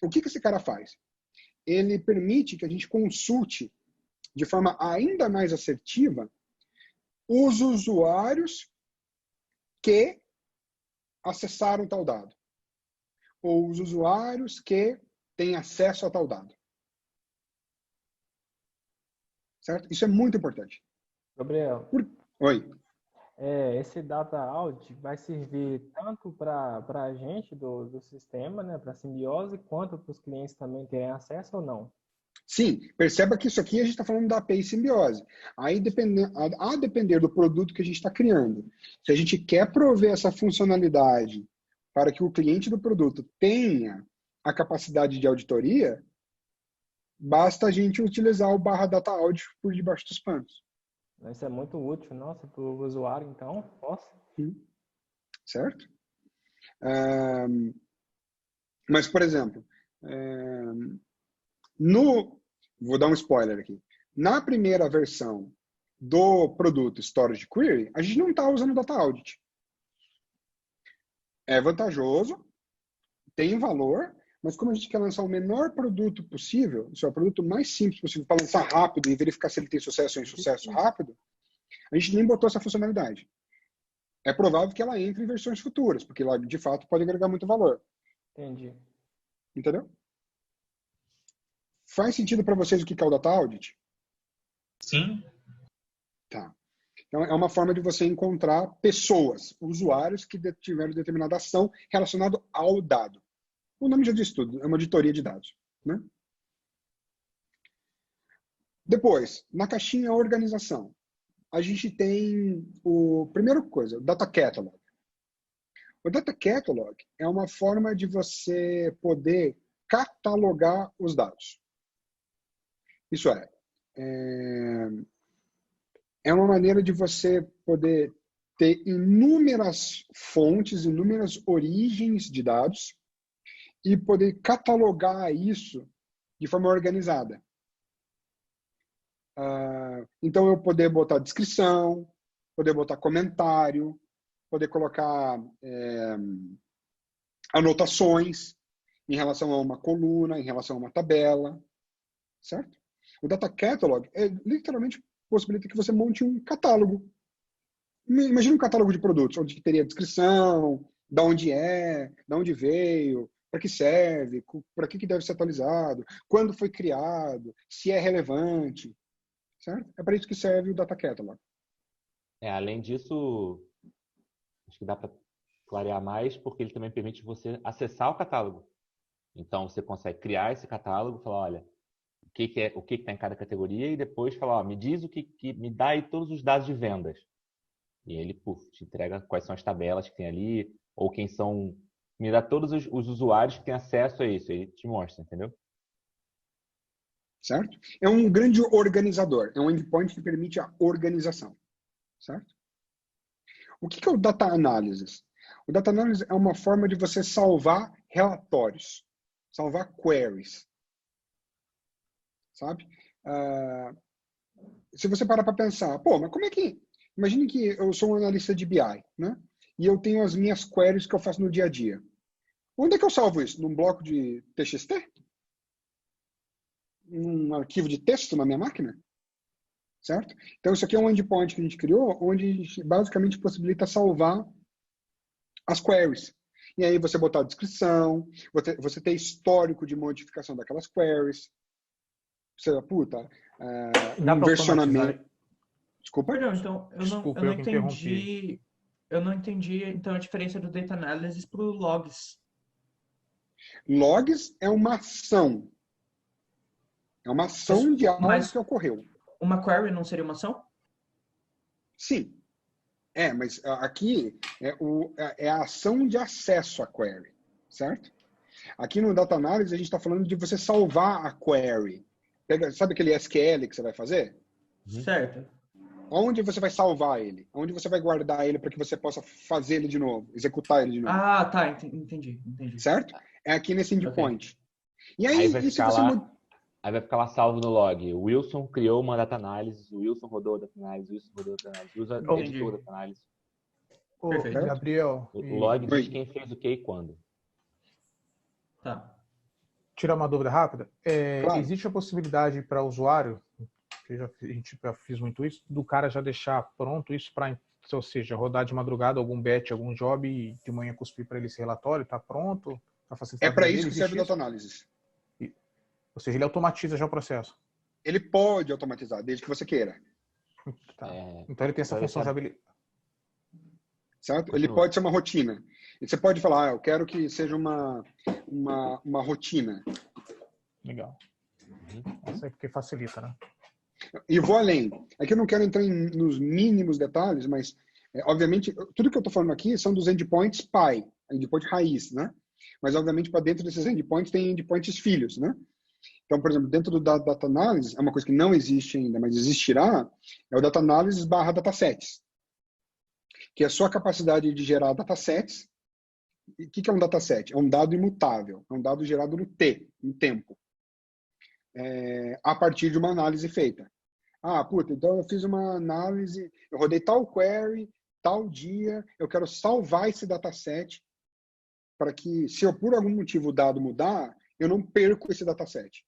O que esse cara faz? Ele permite que a gente consulte de forma ainda mais assertiva os usuários que acessaram tal dado. Ou os usuários que têm acesso a tal dado. Certo? Isso é muito importante. Gabriel. Oi. Esse data audit vai servir tanto para a gente do sistema, né, para a simbiose, quanto para os clientes também terem acesso ou não? Sim, perceba que isso aqui a gente está falando da API simbiose. Aí, a depender do produto que a gente está criando, se a gente quer prover essa funcionalidade para que o cliente do produto tenha a capacidade de auditoria, basta a gente utilizar o /data audit por debaixo dos panos. Isso é muito útil, nossa, para o usuário, então, posso? Certo? Mas, por exemplo, vou dar um spoiler aqui. Na primeira versão do produto Storage Query, a gente não está usando Data Audit. É vantajoso, tem valor, mas como a gente quer lançar o menor produto possível, isso é o produto mais simples possível para lançar rápido e verificar se ele tem sucesso ou insucesso rápido, a gente nem botou essa funcionalidade. É provável que ela entre em versões futuras, porque lá, de fato, pode agregar muito valor. Entendi. Entendeu? Faz sentido para vocês o que é o Data Audit? Sim. Tá. Então, é uma forma de você encontrar pessoas, usuários que tiveram determinada ação relacionada ao dado. O nome já diz tudo, é uma auditoria de dados. Né? Depois, na caixinha organização, a gente tem primeira coisa, o Data Catalog. O Data Catalog é uma forma de você poder catalogar os dados. Isso é uma maneira de você poder ter inúmeras fontes, inúmeras origens de dados e poder catalogar isso de forma organizada. Então, eu poder botar descrição, poder botar comentário, poder colocar anotações em relação a uma coluna, em relação a uma tabela, certo? O Data Catalog literalmente possibilita que você monte um catálogo. Imagina um catálogo de produtos, onde teria descrição, de onde veio, para que serve, para que deve ser atualizado, quando foi criado, se é relevante, certo? É para isso que serve o Data Catalog. Além disso, acho que dá para clarear mais, porque ele também permite você acessar o catálogo. Então, você consegue criar esse catálogo, falar, olha, o que está em cada categoria, e depois falar, me diz me dá aí todos os dados de vendas. E ele, te entrega quais são as tabelas que tem ali, ou quem são... Me dá todos os usuários que têm acesso a isso. Ele te mostra, entendeu? Certo? É um grande organizador. É um endpoint que permite a organização. Certo? O que é o Data Analysis? O Data Analysis é uma forma de você salvar relatórios, salvar queries. Sabe? Se você parar para pensar, mas como é que... Imagine que eu sou um analista de BI, né? E eu tenho as minhas queries que eu faço no dia a dia. Onde é que eu salvo isso? Num bloco de TXT? Num arquivo de texto na minha máquina? Certo? Então, isso aqui é um endpoint que a gente criou, onde a gente basicamente possibilita salvar as queries. E aí você botar a descrição, você ter histórico de modificação daquelas queries. Você, um versionamento. Desculpa? Perdão, então, eu não entendi então a diferença do Data Analysis para o Logs. Logs é uma ação. É uma ação de algo que ocorreu. Uma query não seria uma ação? Sim. Mas aqui é a ação de acesso à query, certo? Aqui no Data Analysis a gente está falando de você salvar a query. Sabe aquele SQL que você vai fazer? Certo. Onde você vai salvar ele? Onde você vai guardar ele para que você possa fazer ele de novo, executar ele de novo? Ah, tá, entendi. Certo? É aqui nesse endpoint. Okay. E aí vai ficar lá salvo no log. O Wilson criou uma data analysis, o Wilson rodou a data analysis, o Wilson rodou a data analysis, o Wilson editou a data analysis. Perfeito. Gabriel. O log diz quem fez o que e quando. Tá. Tirar uma dúvida rápida. Claro. Existe a possibilidade para o usuário, a gente já fez muito isso, do cara já deixar pronto isso para, ou seja, rodar de madrugada algum batch, algum job e de manhã cuspir para ele esse relatório, tá pronto? Tá facilitado. É para isso que serve o Data Analysis. Ou seja, ele automatiza já o processo. Ele pode automatizar, desde que você queira. Tá. Então ele tem essa função de habilidade. Certo? Ele pode ser uma rotina. E você pode falar, eu quero que seja uma rotina. Legal. Isso aí porque facilita, né? E vou além. Aqui eu não quero entrar nos mínimos detalhes, mas, obviamente, tudo que eu estou falando aqui são dos endpoints pai, endpoint raiz, né? Mas, obviamente, para dentro desses endpoints tem endpoints filhos, né? Então, por exemplo, dentro do Data Analysis, é uma coisa que não existe ainda, mas existirá, é o Data Analysis / Datasets, que é a sua capacidade de gerar datasets. E o que é um dataset? É um dado imutável, é um dado gerado no tempo, a partir de uma análise feita. Então eu fiz uma análise, eu rodei tal query, tal dia, eu quero salvar esse dataset para que, se eu por algum motivo o dado mudar, eu não perco esse dataset.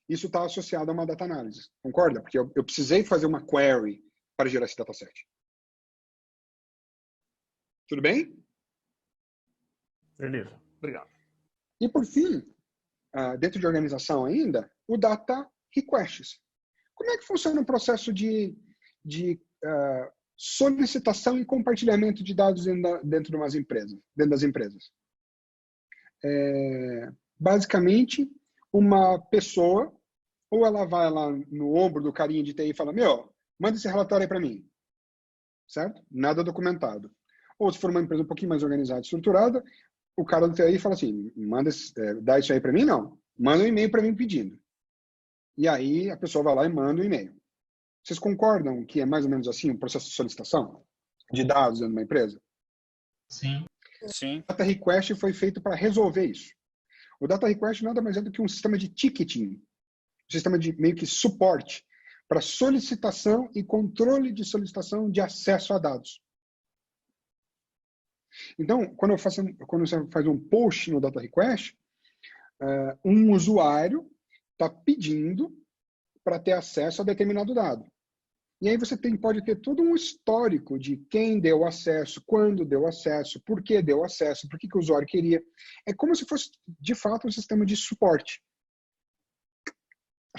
Isso está associado a uma data analysis, concorda? Porque eu precisei fazer uma query para gerar esse dataset. Tudo bem? Beleza, obrigado. E por fim, dentro de organização ainda, o Data Requests. Como é que funciona o processo de de solicitação e compartilhamento de dados dentro das empresas. Basicamente, uma pessoa, ou ela vai lá no ombro do carinha de TI e fala, manda esse relatório aí para mim. Certo? Nada documentado. Ou se for uma empresa um pouquinho mais organizada e estruturada, o cara do TI fala assim, dá isso aí para mim? Não. Manda um e-mail para mim pedindo. E aí a pessoa vai lá e manda um e-mail. Vocês concordam que é mais ou menos assim o processo de solicitação de dados dentro de uma empresa? Sim. Sim. O Data Request foi feito para resolver isso. O Data Request nada mais é do que um sistema de ticketing, um sistema de meio que suporte para solicitação e controle de solicitação de acesso a dados. Então, quando você faz um post no Data Request, um usuário está pedindo para ter acesso a determinado dado. E aí você pode ter todo um histórico de quem deu acesso, quando deu acesso, por que deu acesso, por que o usuário queria. É como se fosse, de fato, um sistema de suporte.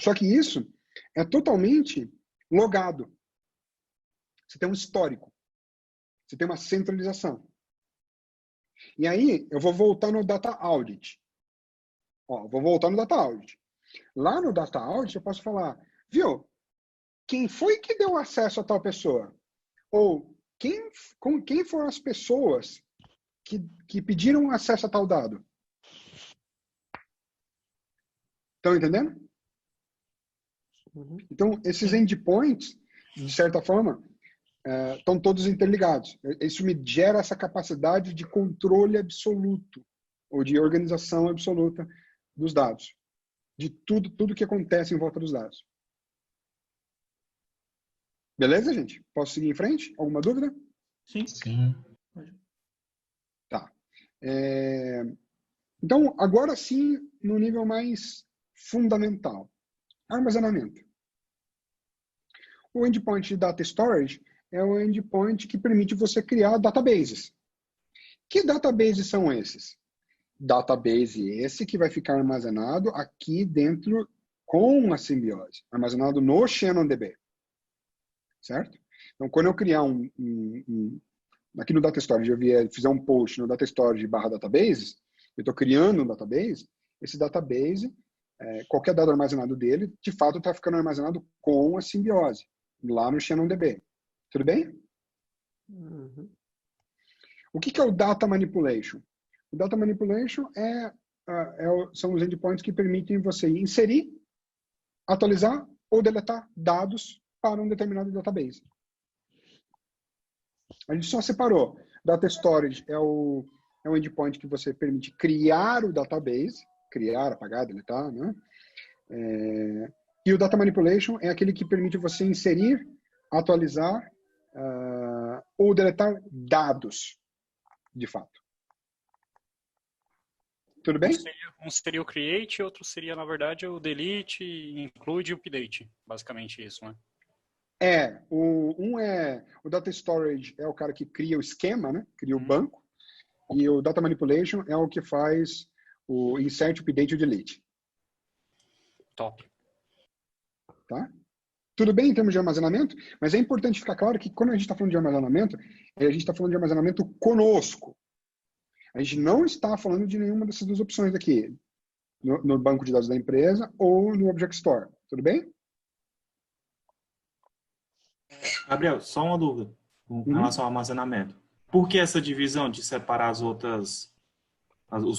Só que isso é totalmente logado. Você tem um histórico. Você tem uma centralização. E aí, eu vou voltar no Data Audit. Vou voltar no Data Audit. Lá no Data Audit, eu posso falar, viu? Quem foi que deu acesso a tal pessoa? Ou quem foram as pessoas que pediram acesso a tal dado? Estão entendendo? Então, esses endpoints, de certa forma, estão todos interligados. Isso me gera essa capacidade de controle absoluto, ou de organização absoluta dos dados. De tudo que acontece em volta dos dados. Beleza, gente? Posso seguir em frente? Alguma dúvida? Sim. Sim. Tá. Então, agora sim, no nível mais fundamental. Armazenamento. O endpoint de Data Storage é o endpoint que permite você criar databases. Que databases são esses? Database esse que vai ficar armazenado aqui dentro com a simbiose, armazenado no ShannonDB. Certo? Então, quando eu criar aqui no Data Storage, eu fizer um post no Data Storage /databases, eu estou criando um database, esse database, qualquer dado armazenado dele, de fato está ficando armazenado com a simbiose, lá no ShannonDB. Tudo bem? Uhum. O que é o Data Manipulation? O Data Manipulation são os endpoints que permitem você inserir, atualizar ou deletar dados para um determinado database. A gente só separou. Data Storage é o endpoint que você permite criar o database, criar, apagar, deletar, né? E o Data Manipulation é aquele que permite você inserir, atualizar ou deletar dados, de fato. Tudo bem? Um seria o create, outro seria, na verdade, o delete, include e update. Basicamente isso, né? O Data Storage é o cara que cria o esquema, né? Cria o banco. E o Data Manipulation é o que faz o insert, update e o delete. Top. Tá? Tudo bem em termos de armazenamento, mas é importante ficar claro que quando a gente está falando de armazenamento, a gente está falando de armazenamento conosco. A gente não está falando de nenhuma dessas duas opções aqui, no banco de dados da empresa ou no Object Store. Tudo bem? Gabriel, só uma dúvida com relação ao armazenamento. Por que essa divisão de separar os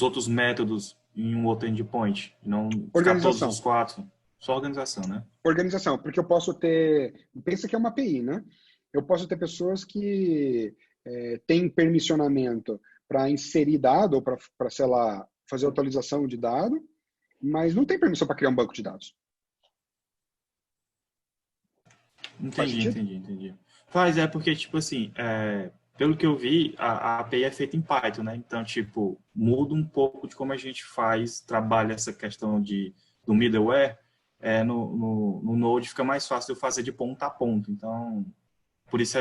outros métodos em um outro endpoint? Não ficar todos os quatro? Só organização, né? Organização, porque eu posso ter... Pensa que é uma API, né? Eu posso ter pessoas que têm permissionamento para inserir dado ou para, sei lá, fazer atualização de dado, mas não tem permissão para criar um banco de dados. Entendi. Faz, porque, tipo assim, pelo que eu vi, a API é feita em Python, né? Então, tipo, muda um pouco de como a gente trabalha essa questão do middleware. No Node fica mais fácil de eu fazer de ponta a ponta. Então, por isso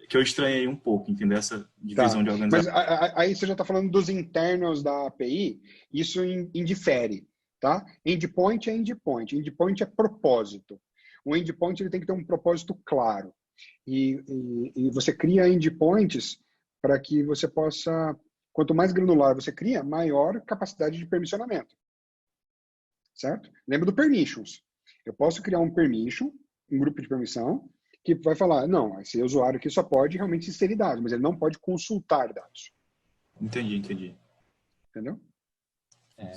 que eu estranhei um pouco, entendeu? Essa divisão de organização. Mas aí você já está falando dos internals da API, isso indifere, tá? Endpoint é endpoint. Endpoint é propósito. O endpoint ele tem que ter um propósito claro. E você cria endpoints para que você possa, quanto mais granular você cria, maior capacidade de permissionamento. Certo? Lembra do permissions. Eu posso criar um permission, um grupo de permissão, que vai falar, não, esse usuário aqui só pode realmente inserir dados, mas ele não pode consultar dados. Entendi. Entendeu?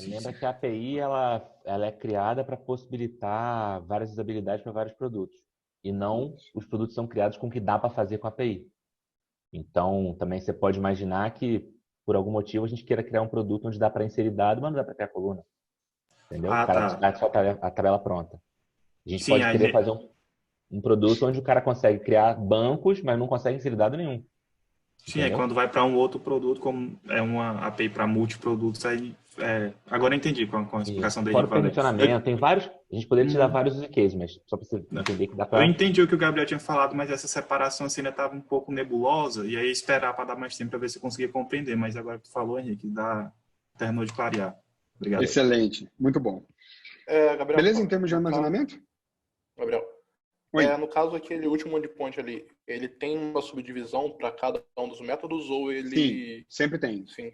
Lembra que a API ela é criada para possibilitar várias usabilidades para vários produtos. E não os produtos são criados com o que dá para fazer com a API. Então, também você pode imaginar que, por algum motivo, a gente queira criar um produto onde dá para inserir dado, mas não dá para criar coluna. Entendeu? O cara tá só a tabela pronta. A gente pode querer fazer um produto onde o cara consegue criar bancos, mas não consegue inserir dado nenhum. Sim, aí quando vai para um outro produto, como é uma API para multiprodutos, aí agora eu entendi com a explicação dele. Fora o permissionamento, tem vários. A gente poderia te dar vários use cases, mas só para você entender que dá para. Eu entendi o que o Gabriel tinha falado, mas essa separação assim, ainda estava um pouco nebulosa, e aí esperar para dar mais tempo para ver se eu conseguia compreender. Mas agora que tu falou, Henrique, terminou de clarear. Obrigado. Excelente, muito bom. Gabriel, beleza em termos de armazenamento? Gabriel, no caso, aquele último endpoint ali, ele tem uma subdivisão para cada um dos métodos ou ele... Sim, sempre tem. Sim.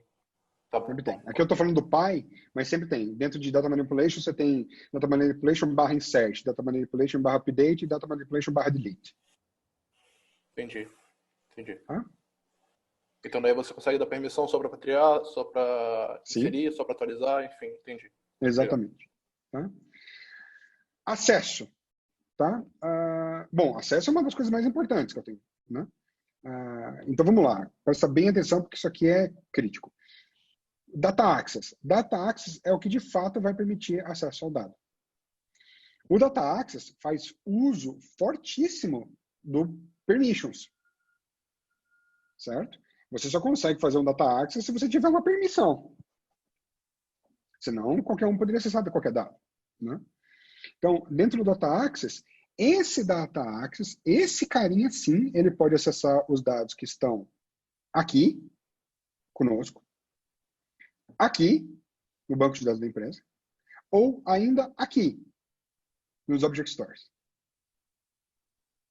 Tá, sempre tem. Aqui eu estou falando do Py, mas sempre tem. Dentro de Data Manipulation, você tem Data Manipulation / Insert, Data Manipulation / Update e Data Manipulation / Delete. Entendi. Ah? Então daí você consegue dar permissão só para criar, só para inserir, só para atualizar, enfim, entendi. Exatamente. Tá? Acesso. Tá? Bom, acesso é uma das coisas mais importantes que eu tenho. Né? Então vamos lá. Presta bem atenção porque isso aqui é crítico. Data Access. Data Access é o que de fato vai permitir acesso ao dado. O Data Access faz uso fortíssimo do permissions. Certo? Você só consegue fazer um Data Access se você tiver uma permissão. Senão, qualquer um poderia acessar qualquer dado. Né? Então, dentro do Data Access, esse Data Access, esse carinha sim, ele pode acessar os dados que estão aqui, conosco, aqui, no banco de dados da empresa, ou ainda aqui, nos Object Stores.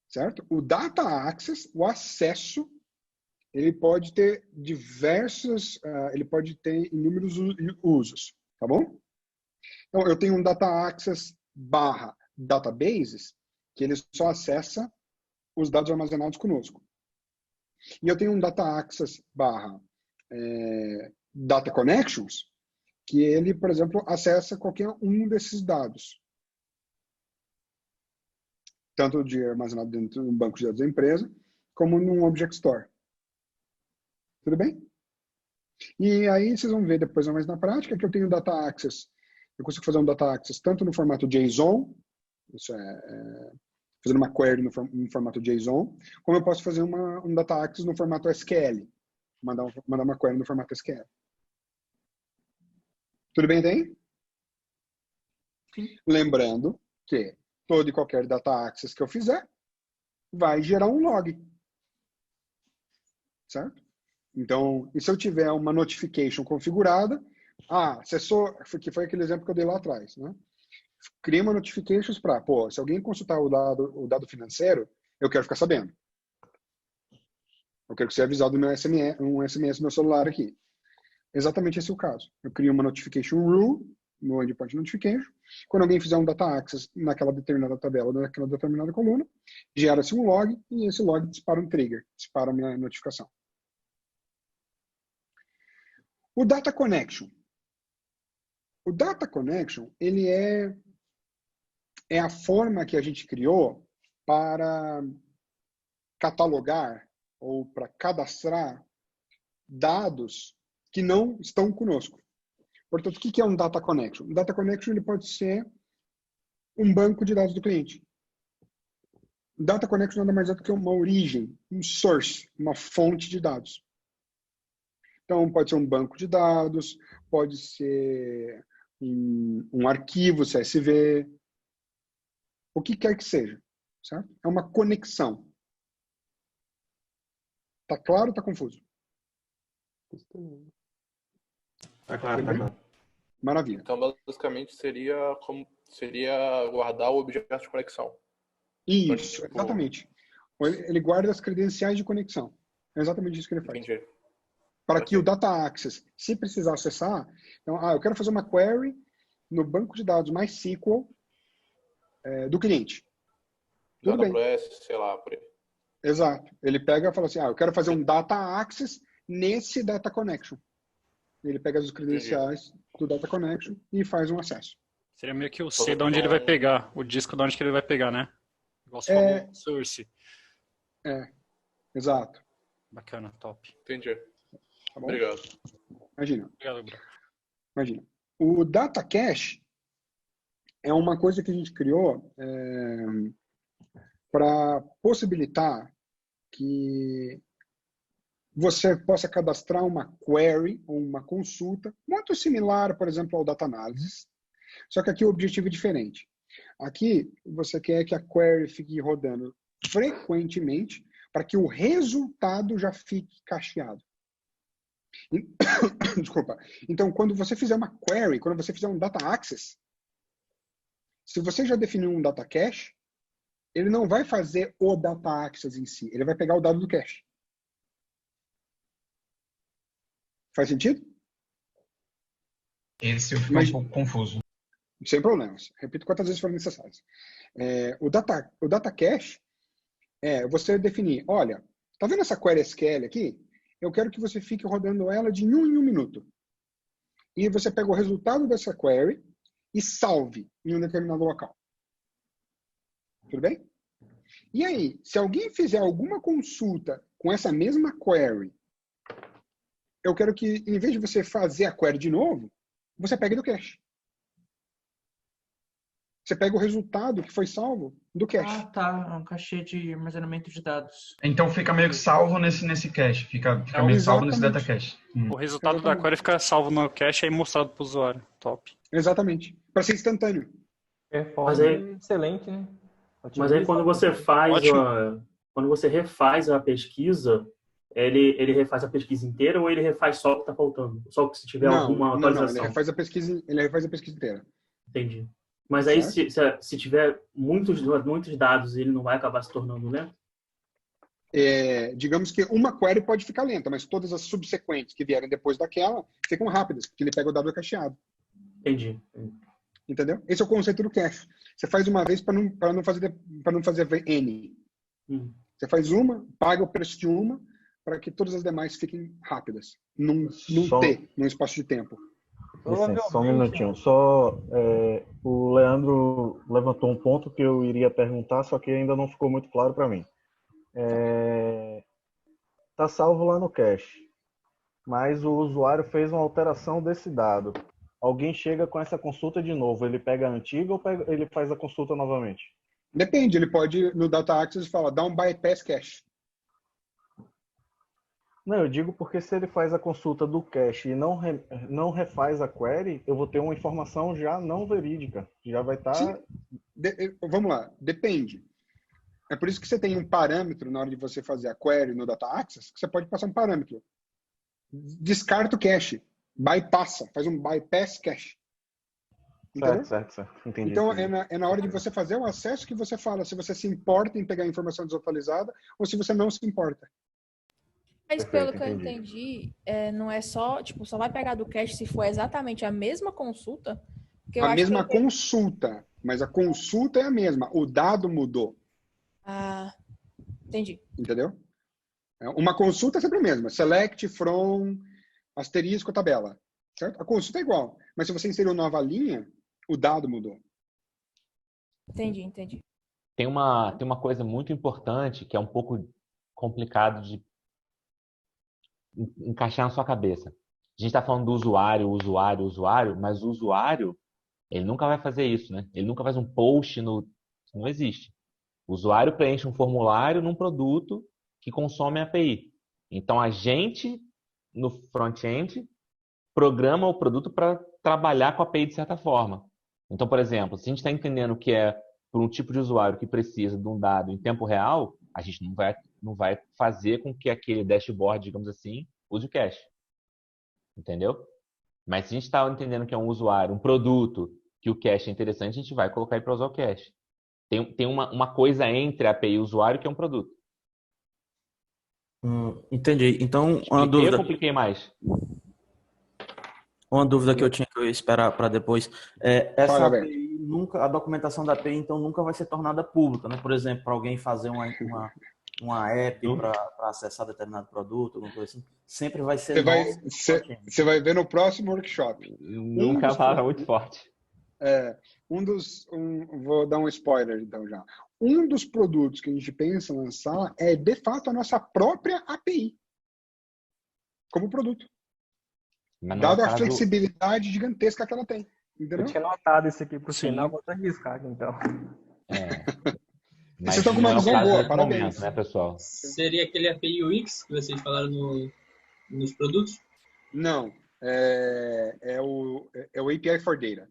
Certo? O Data Access, o acesso, ele pode ter ele pode ter inúmeros usos, tá bom? Então, eu tenho um Data Access / Databases, que ele só acessa os dados armazenados conosco. E eu tenho um Data Access / Data Connections, que ele, por exemplo, acessa qualquer um desses dados. Tanto de armazenado dentro do banco de dados da empresa, como num Object Store. Tudo bem? E aí vocês vão ver depois mais na prática que eu tenho Data Access. Eu consigo fazer um Data Access tanto no formato JSON, isso fazendo uma query no formato JSON, como eu posso fazer um Data Access no formato SQL. Mandar uma query no formato SQL. Tudo bem até aí? Sim. Lembrando que todo e qualquer Data Access que eu fizer vai gerar um log. Certo? Então, e se eu tiver uma notification configurada, acessou, que foi aquele exemplo que eu dei lá atrás, né? Cria uma notifications para, se alguém consultar o dado financeiro, eu quero ficar sabendo. Eu quero que seja avisado no meu SMS no meu celular aqui. Exatamente esse é o caso. Eu crio uma notification rule no endpoint notification. Quando alguém fizer um data access naquela determinada tabela, naquela determinada coluna, gera-se um log e esse log dispara um trigger, dispara a minha notificação. O Data Connection. O Data Connection, ele é a forma que a gente criou para catalogar ou para cadastrar dados que não estão conosco. Portanto, o que é um Data Connection? Um Data Connection ele pode ser um banco de dados do cliente. Data Connection nada mais é do que uma origem, um source, uma fonte de dados. Então, pode ser um banco de dados, pode ser um arquivo CSV, o que quer que seja. Certo? É uma conexão. Tá claro ou tá confuso? Tá claro, tá claro. Maravilha. Então, basicamente, seria guardar o objeto de conexão. Isso, exatamente. Ele guarda as credenciais de conexão. É exatamente isso que ele faz. Entendi. Para que o Data Access, se precisar acessar, então, eu quero fazer uma query no banco de dados MySQL do cliente. Tudo bem. AWS, sei lá, por aí. Exato. Ele pega e fala assim, eu quero fazer um Data Access nesse Data Connection. Ele pega as credenciais do Data Connection e faz um acesso. Seria meio que o C de onde ele vai pegar, o disco de onde que ele vai pegar, né? Igual você falou, source. Exato. Bacana, top. Entendi. Tá bom? Obrigado. Imagina. Obrigado, Bruno. Imagina. O Data Cache é uma coisa que a gente criou para possibilitar que você possa cadastrar uma query ou uma consulta muito similar, por exemplo, ao Data Analysis, só que aqui o objetivo é diferente. Aqui você quer que a query fique rodando frequentemente para que o resultado já fique cacheado. Desculpa. Então, quando você fizer uma query, quando você fizer um Data Access, se você já definiu um Data Cache, ele não vai fazer o Data Access em si, ele vai pegar o dado do cache. Faz sentido? Esse eu fico um pouco confuso. Sem problemas. Repito quantas vezes forem necessárias. O Data Cache é você definir, olha, tá vendo essa query SQL aqui? Eu quero que você fique rodando ela de 1 em 1 minuto. E você pega o resultado dessa query e salve em um determinado local. Tudo bem? E aí, se alguém fizer alguma consulta com essa mesma query, eu quero que, em vez de você fazer a query de novo, você pegue do cache. Você pega o resultado que foi salvo do cache. Tá. É um cache de armazenamento de dados. Então fica meio que salvo nesse cache. Fica meio que salvo nesse data cache. O resultado da query fica salvo no cache e mostrado para o usuário. Top. Exatamente. Para ser instantâneo. Mas aí, excelente, né? Mas aí quando você quando você refaz a pesquisa, ele refaz a pesquisa inteira ou ele refaz só o que está faltando? Só se tiver alguma atualização? Não, ele refaz a pesquisa inteira. Entendi. Mas aí se tiver muitos dados, ele não vai acabar se tornando lento? Digamos que uma query pode ficar lenta, mas todas as subsequentes que vierem depois daquela ficam rápidas, porque ele pega o dado cacheado. Entendi. Entendeu? Esse é o conceito do cache. Você faz uma vez para não fazer N. Você faz uma, paga o preço de uma, para que todas as demais fiquem rápidas. Num espaço de tempo. Só um minutinho. O Leandro levantou um ponto que eu iria perguntar, só que ainda não ficou muito claro para mim. Tá salvo lá no cache, mas o usuário fez uma alteração desse dado. Alguém chega com essa consulta de novo, ele pega a antiga ou ele faz a consulta novamente? Depende, ele pode, no Data Access, falar, dá um bypass cache. Não, eu digo porque se ele faz a consulta do cache e não refaz a query, eu vou ter uma informação já não verídica. Já vai estar... Vamos lá, depende. É por isso que você tem um parâmetro na hora de você fazer a query no Data Access, que você pode passar um parâmetro. Descarta o cache. Bypassa, faz um bypass cache. Certo. Entendi. Então, é na hora de você fazer o acesso que você fala se você se importa em pegar a informação desatualizada ou se você não se importa. Mas pelo que eu entendi, não é só, só vai pegar do cache se for exatamente a mesma consulta? A mesma consulta, mas a consulta é a mesma, o dado mudou. Entendi. Entendeu? Uma consulta é sempre a mesma, select from, asterisco, tabela. Certo? A consulta é igual, mas se você inseriu nova linha, o dado mudou. Entendi. Tem uma coisa muito importante que é um pouco complicado de encaixar na sua cabeça. A gente está falando do usuário, mas o usuário, ele nunca vai fazer isso, né? Ele nunca faz um post não existe. O usuário preenche um formulário num produto que consome a API. Então, a gente, no front-end, programa o produto para trabalhar com a API de certa forma. Então, por exemplo, se a gente está entendendo que é por um tipo de usuário que precisa de um dado em tempo real, a gente não vai fazer com que aquele dashboard, digamos assim, use o cache. Entendeu? Mas se a gente está entendendo que é um usuário, um produto, que o cache é interessante, a gente vai colocar ele para usar o cache. Tem uma coisa entre a API e o usuário que é um produto. Entendi. Então, uma dúvida. Eu compliquei mais. Uma dúvida que eu tinha que eu ia esperar para depois. Essa API nunca, a documentação da API, então, nunca vai ser tornada pública, né? Por exemplo, para alguém fazer uma app para acessar determinado produto, alguma coisa assim, sempre vai ser. Você vai ver no próximo workshop. Nunca fala muito forte. Vou dar um spoiler então já. Um dos produtos que a gente pensa em lançar é, de fato, a nossa própria API como produto. Dado a flexibilidade gigantesca que ela tem. Entendeu? Eu tinha notado isso aqui pro final, vou arriscar então. Vocês estão com uma visão boa, parabéns. Momento, né, pessoal? Seria aquele API UX que vocês falaram nos produtos? Não. É o API for Data.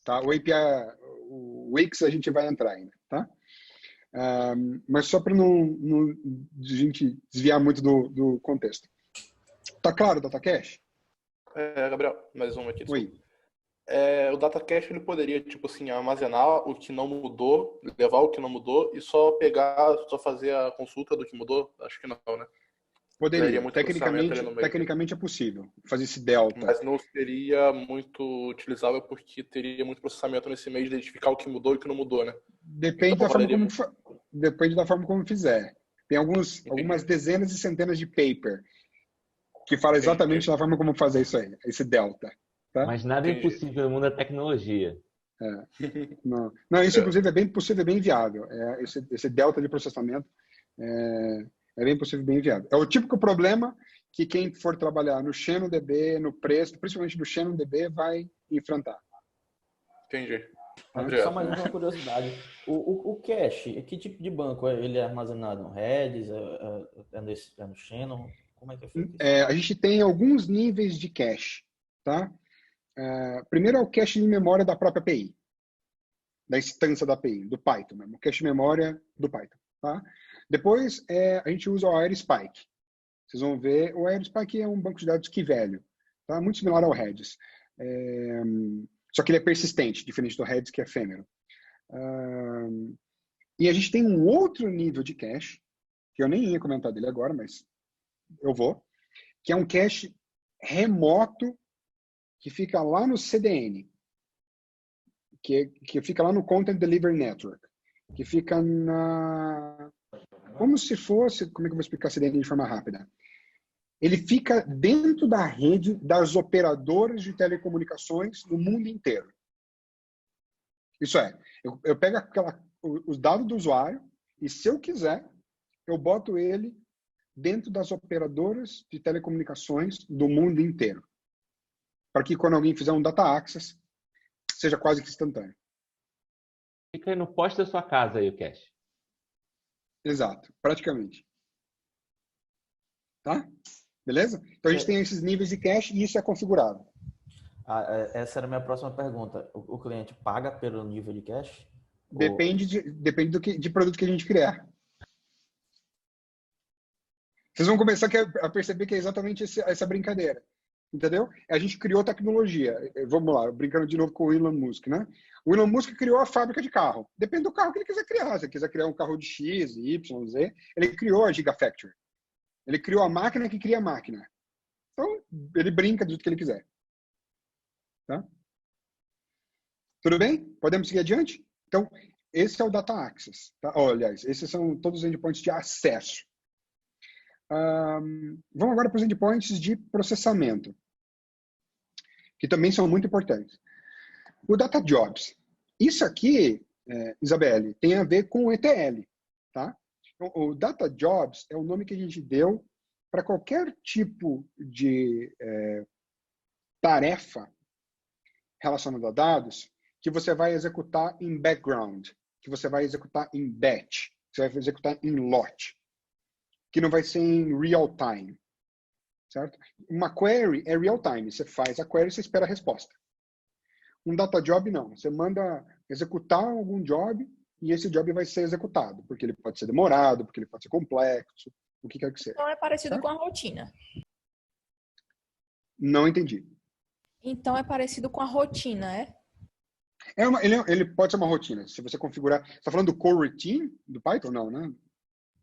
Tá? O API, o UX a gente vai entrar ainda, tá? Mas só para não a gente desviar muito do contexto. Tá claro o Data Cache? Gabriel, mais uma aqui. Oi. O Data Cache ele poderia, tipo assim, armazenar o que não mudou, levar o que não mudou e só fazer a consulta do que mudou? Acho que não, né? Poderia. Tecnicamente é possível fazer esse delta. Mas não seria muito utilizável porque teria muito processamento nesse meio de identificar o que mudou e o que não mudou, né? Depende da forma como fizer. Tem algumas dezenas e centenas de paper que fala exatamente da forma como fazer isso aí, esse delta. Tá? Mas nada é impossível no mundo da tecnologia. Não, isso inclusive é bem possível, é bem viável. Esse delta de processamento é bem possível, bem viável. É o típico problema que quem for trabalhar no ShannonDB, no preço, principalmente no ShannonDB, vai enfrentar. Entendi. Só mais uma curiosidade. O cache, que tipo de banco ele é armazenado? No Redis? É no Shannon? Como é que é feito isso? A gente tem alguns níveis de cache. Tá? Primeiro é o cache de memória da própria API. Da instância da API, do Python mesmo. O cache de memória do Python. Tá? Depois, a gente usa o AeroSpike. Vocês vão ver, o AeroSpike é um banco de dados que velho. Tá? Muito similar ao Redis. Só que ele é persistente, diferente do Redis, que é efêmero. E a gente tem um outro nível de cache, que eu nem ia comentar dele agora, mas eu vou, que é um cache remoto que fica lá no CDN, que fica lá no Content Delivery Network, que fica como se fosse, como é que eu vou explicar CDN de forma rápida? Ele fica dentro da rede das operadoras de telecomunicações no mundo inteiro. Isso é, eu pego os dados do usuário e, se eu quiser, eu boto ele dentro das operadoras de telecomunicações do mundo inteiro. Para que quando alguém fizer um data access, seja quase que instantâneo. Fica aí no poste da sua casa aí o cache. Exato, praticamente. Tá? Beleza? Então a gente tem esses níveis de cache e isso é configurável. Essa era a minha próxima pergunta. O cliente paga pelo nível de cache? Depende de produto que a gente criar. Vocês vão começar a perceber que é exatamente essa brincadeira. Entendeu? A gente criou tecnologia. Vamos lá, brincando de novo com o Elon Musk, né? O Elon Musk criou a fábrica de carro. Depende do carro que ele quiser criar. Se ele quiser criar um carro de X, Y, Z, ele criou a Gigafactory. Ele criou a máquina que cria a máquina. Então, ele brinca do jeito que ele quiser. Tá? Tudo bem? Podemos seguir adiante? Então, esse é o Data Access. Tá? Aliás, esses são todos os endpoints de acesso. Vamos agora para os endpoints de processamento, que também são muito importantes. O Data Jobs. Isso aqui, Isabelle, tem a ver com o ETL. Tá? O Data Jobs é o nome que a gente deu para qualquer tipo de tarefa relacionada a dados que você vai executar em background, que você vai executar em batch, que você vai executar em lot, que não vai ser em real time, certo? Uma query é real time, você faz a query e você espera a resposta. Um data job não, você manda executar algum job e esse job vai ser executado, porque ele pode ser demorado, porque ele pode ser complexo, o que quer que seja. Então é parecido certo? Com a rotina. Não entendi. Então é parecido com a rotina, é? Ele pode ser uma rotina. Se você configurar... Você está falando do core routine do Python? Não, né?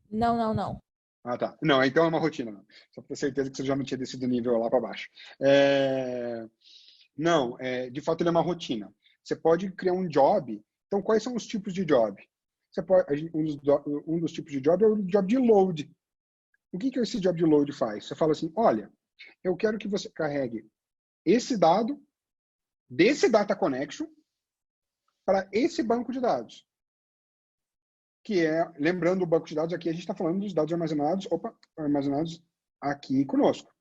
Não. Ah, tá. Não, então é uma rotina. Não. Só para ter certeza que você já não tinha descido o nível lá para baixo. Não, de fato ele é uma rotina. Você pode criar um job. Então, quais são os tipos de job? Um dos tipos de job é o job de load. O que esse job de load faz? Você fala assim, olha, eu quero que você carregue esse dado desse data connection para esse banco de dados. Que é, lembrando o banco de dados aqui, a gente está falando dos dados armazenados aqui conosco.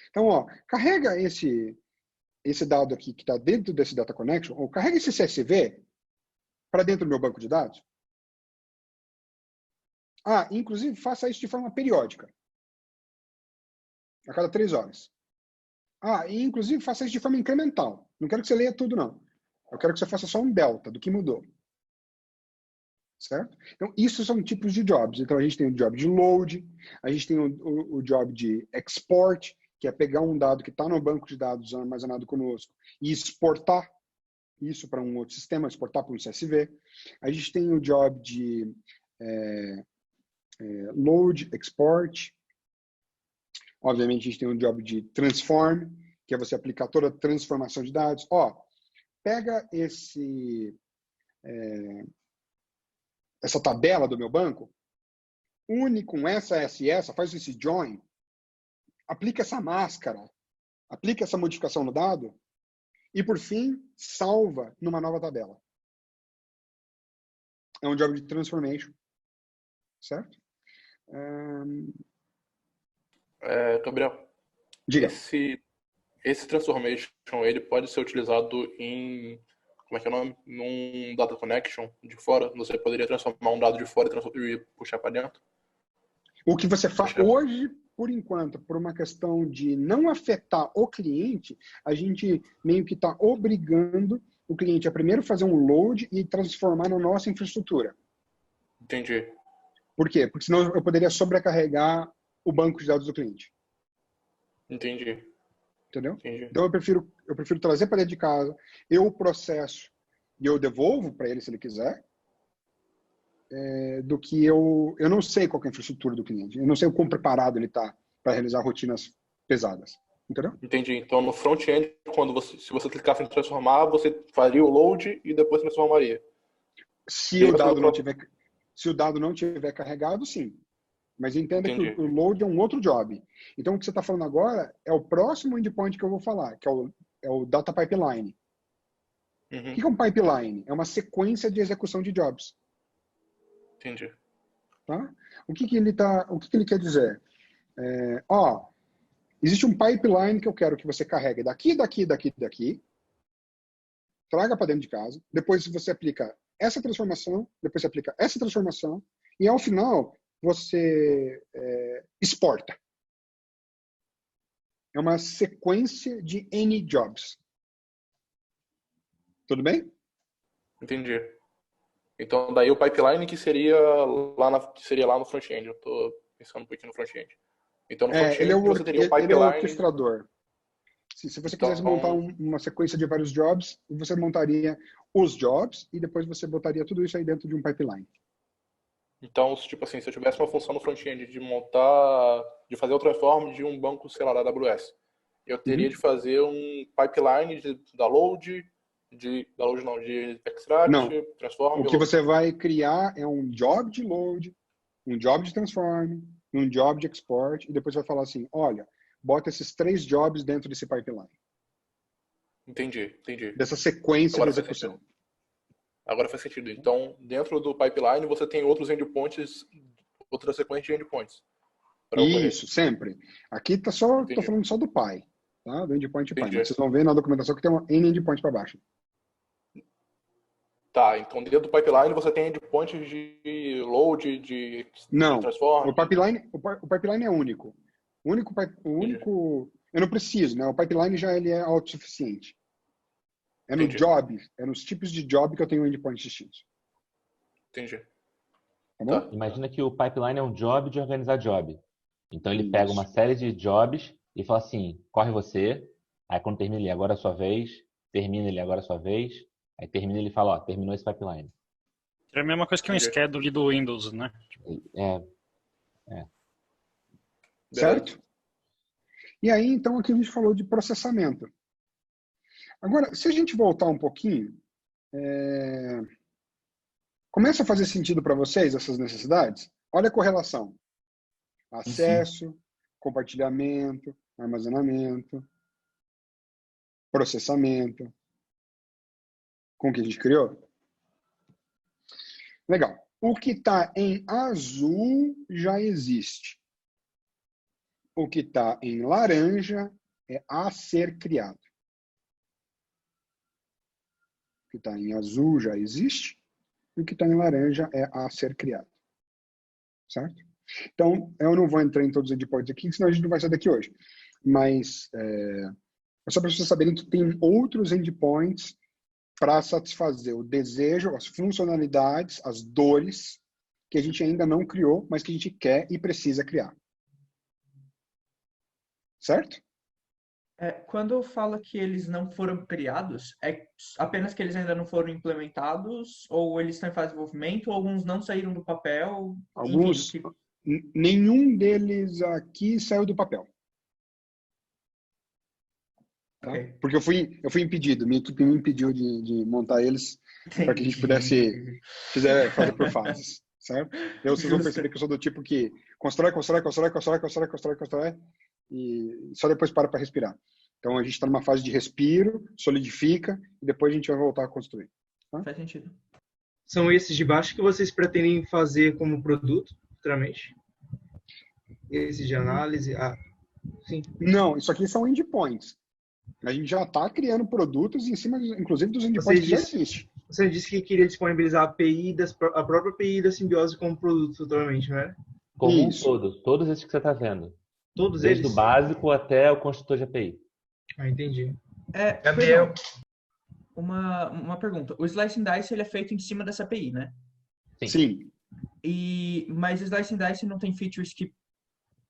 Então, ó, carrega esse dado aqui que está dentro desse data connection, ou carrega esse CSV para dentro do meu banco de dados. Inclusive, faça isso de forma periódica. A cada 3 horas. E inclusive, faça isso de forma incremental. Não quero que você leia tudo, não. Eu quero que você faça só um delta do que mudou. Certo? Então, isso são tipos de jobs. Então, a gente tem o job de load, a gente tem o job de export, que é pegar um dado que está no banco de dados armazenado conosco e exportar isso para um outro sistema, exportar para um CSV. A gente tem o job de load, export. Obviamente, a gente tem o job de transform, que é você aplicar toda a transformação de dados. Pega essa tabela do meu banco, une com essa, faz esse join, aplica essa máscara, aplica essa modificação no dado e, por fim, salva numa nova tabela. É um job de transformation. Certo? Gabriel, diga. Esse transformation, ele pode ser utilizado em... Como é que é o nome? Num data connection de fora, você poderia transformar um dado de fora e puxar para dentro? O que você faz hoje, por enquanto, por uma questão de não afetar o cliente, a gente meio que está obrigando o cliente a primeiro fazer um load e transformar na nossa infraestrutura. Entendi. Por quê? Porque senão eu poderia sobrecarregar o banco de dados do cliente. Entendi. Entendeu? Entendi. Então eu prefiro trazer para dentro de casa, eu processo e eu devolvo para ele se ele quiser, do que eu não sei qual é a infraestrutura do cliente, eu não sei o quão preparado ele está para realizar rotinas pesadas. Entendeu? Entendi. Então no front-end, se você clicasse em transformar, você faria o load e depois transformaria. Se o dado não tiver carregado, sim. Mas entenda que o load é um outro job. Então, o que você está falando agora é o próximo endpoint que eu vou falar, que é o data pipeline. Uhum. O que é um pipeline? É uma sequência de execução de jobs. Entendi. Tá? O que ele quer dizer? Existe um pipeline que eu quero que você carregue daqui, traga para dentro de casa, depois você aplica essa transformação, depois você aplica essa transformação, e ao final você exporta. É uma sequência de N jobs. Tudo bem? Entendi. Então, daí o pipeline que seria lá no front-end. Eu estou pensando um pouquinho no front-end. Então, no front-end você teria um pipeline... Ele é o orquestrador. Se você quisesse montar uma sequência de vários jobs, você montaria os jobs e depois você botaria tudo isso aí dentro de um pipeline. Então, tipo assim, se eu tivesse uma função no front-end de fazer o transform de um banco, sei lá, da AWS, eu teria de fazer um pipeline de download, de extract, transform... O que você vai criar é um job de load, um job de transform, um job de export, e depois vai falar assim, olha, bota esses 3 jobs dentro desse pipeline. Entendi. Dessa sequência de execução. Agora faz sentido. Então, dentro do pipeline, você tem outros endpoints, outra sequência de endpoints. Isso, sempre. Aqui estou falando só do Pi, tá? Do endpoint Pi. Vocês vão ver na documentação que tem um N endpoint para baixo. Tá, então dentro do pipeline você tem endpoints de load, de transform. O pipeline é único. O único eu não preciso, né? O pipeline ele é autossuficiente. É no job, é nos tipos de job que eu tenho endpoints distintos. Entendi. Tá bom? Imagina que o pipeline é um job de organizar job. Então ele pega uma série de jobs e fala assim, corre você, aí quando termina ele, agora é a sua vez, termina ele, agora é a sua vez, aí termina ele fala, terminou esse pipeline. É a mesma coisa que um schedule do Windows, né? Certo? E aí, então, aqui a gente falou de processamento. Agora, se a gente voltar um pouquinho, começa a fazer sentido para vocês essas necessidades? Olha a correlação. Acesso, compartilhamento, armazenamento, processamento. Com o que a gente criou? Legal. O que está em azul já existe. O que está em laranja é a ser criado. O que está em azul já existe. E o que está em laranja é a ser criado. Certo? Então, eu não vou entrar em todos os endpoints aqui, senão a gente não vai sair daqui hoje. Mas é só para vocês saberem que tem outros endpoints para satisfazer o desejo, as funcionalidades, as dores que a gente ainda não criou, mas que a gente quer e precisa criar. Certo? Quando fala que eles não foram criados, é apenas que eles ainda não foram implementados, ou eles estão em fase de desenvolvimento, ou alguns não saíram do papel? Alguns, enfim, nenhum deles aqui saiu do papel. Tá? Okay. Porque eu fui impedido, minha equipe me impediu de montar eles para que a gente pudesse fazer por fases, certo? Vocês vão perceber que eu sou do tipo que constrói e só depois para respirar. Então a gente está numa fase de respiro, solidifica e depois a gente vai voltar a construir. Tá? Faz sentido. São esses de baixo que vocês pretendem fazer como produto, futuramente? Esses de análise? Sim. Não, isso aqui são endpoints. A gente já está criando produtos em cima, inclusive, dos endpoints que já existem. Você disse que queria disponibilizar a própria API da Simbiose como produto futuramente, não é? Como um todo. Todos esses que você está vendo. Todos Desde eles? o básico até o construtor de API. Entendi. Gabriel, uma pergunta. O Slice and Dice ele é feito em cima dessa API, né? Sim. Mas Slice and Dice não tem features que,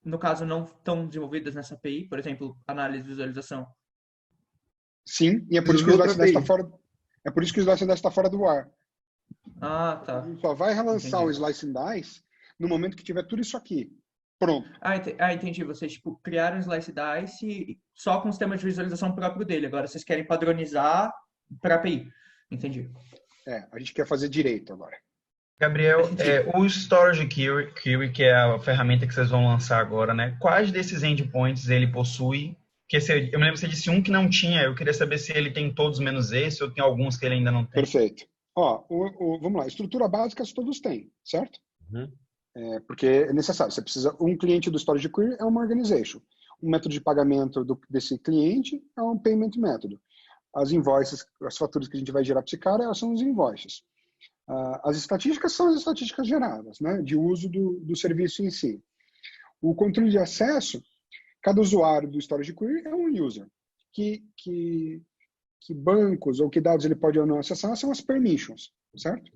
no caso, não estão desenvolvidas nessa API? Por exemplo, análise e visualização. Sim, e é por isso que o Slice and Dice está fora. É por isso que o Slice and Dice está fora do ar. Ah, tá. A gente só vai relançar o Slice and Dice no momento que tiver tudo isso aqui. Pronto. Entendi. Vocês criaram o Slice Dice só com o sistema de visualização próprio dele. Agora vocês querem padronizar para API. Entendi. A gente quer fazer direito agora. Gabriel, o Storage Query, que é a ferramenta que vocês vão lançar agora, né? Quais desses endpoints ele possui? Eu me lembro que você disse um que não tinha. Eu queria saber se ele tem todos menos esse ou tem alguns que ele ainda não tem. Perfeito. Vamos lá. Estrutura básica todos têm, certo? Uhum. Porque é necessário. Você precisa. Um cliente do Storage Query é uma organization. Um método de pagamento desse cliente é um payment método. As invoices, as faturas que a gente vai gerar para esse cara são os invoices. As estatísticas são as estatísticas geradas, né, de uso do serviço em si. O controle de acesso, cada usuário do Storage Query é um user. Que bancos ou que dados ele pode ou não acessar são as permissions, certo?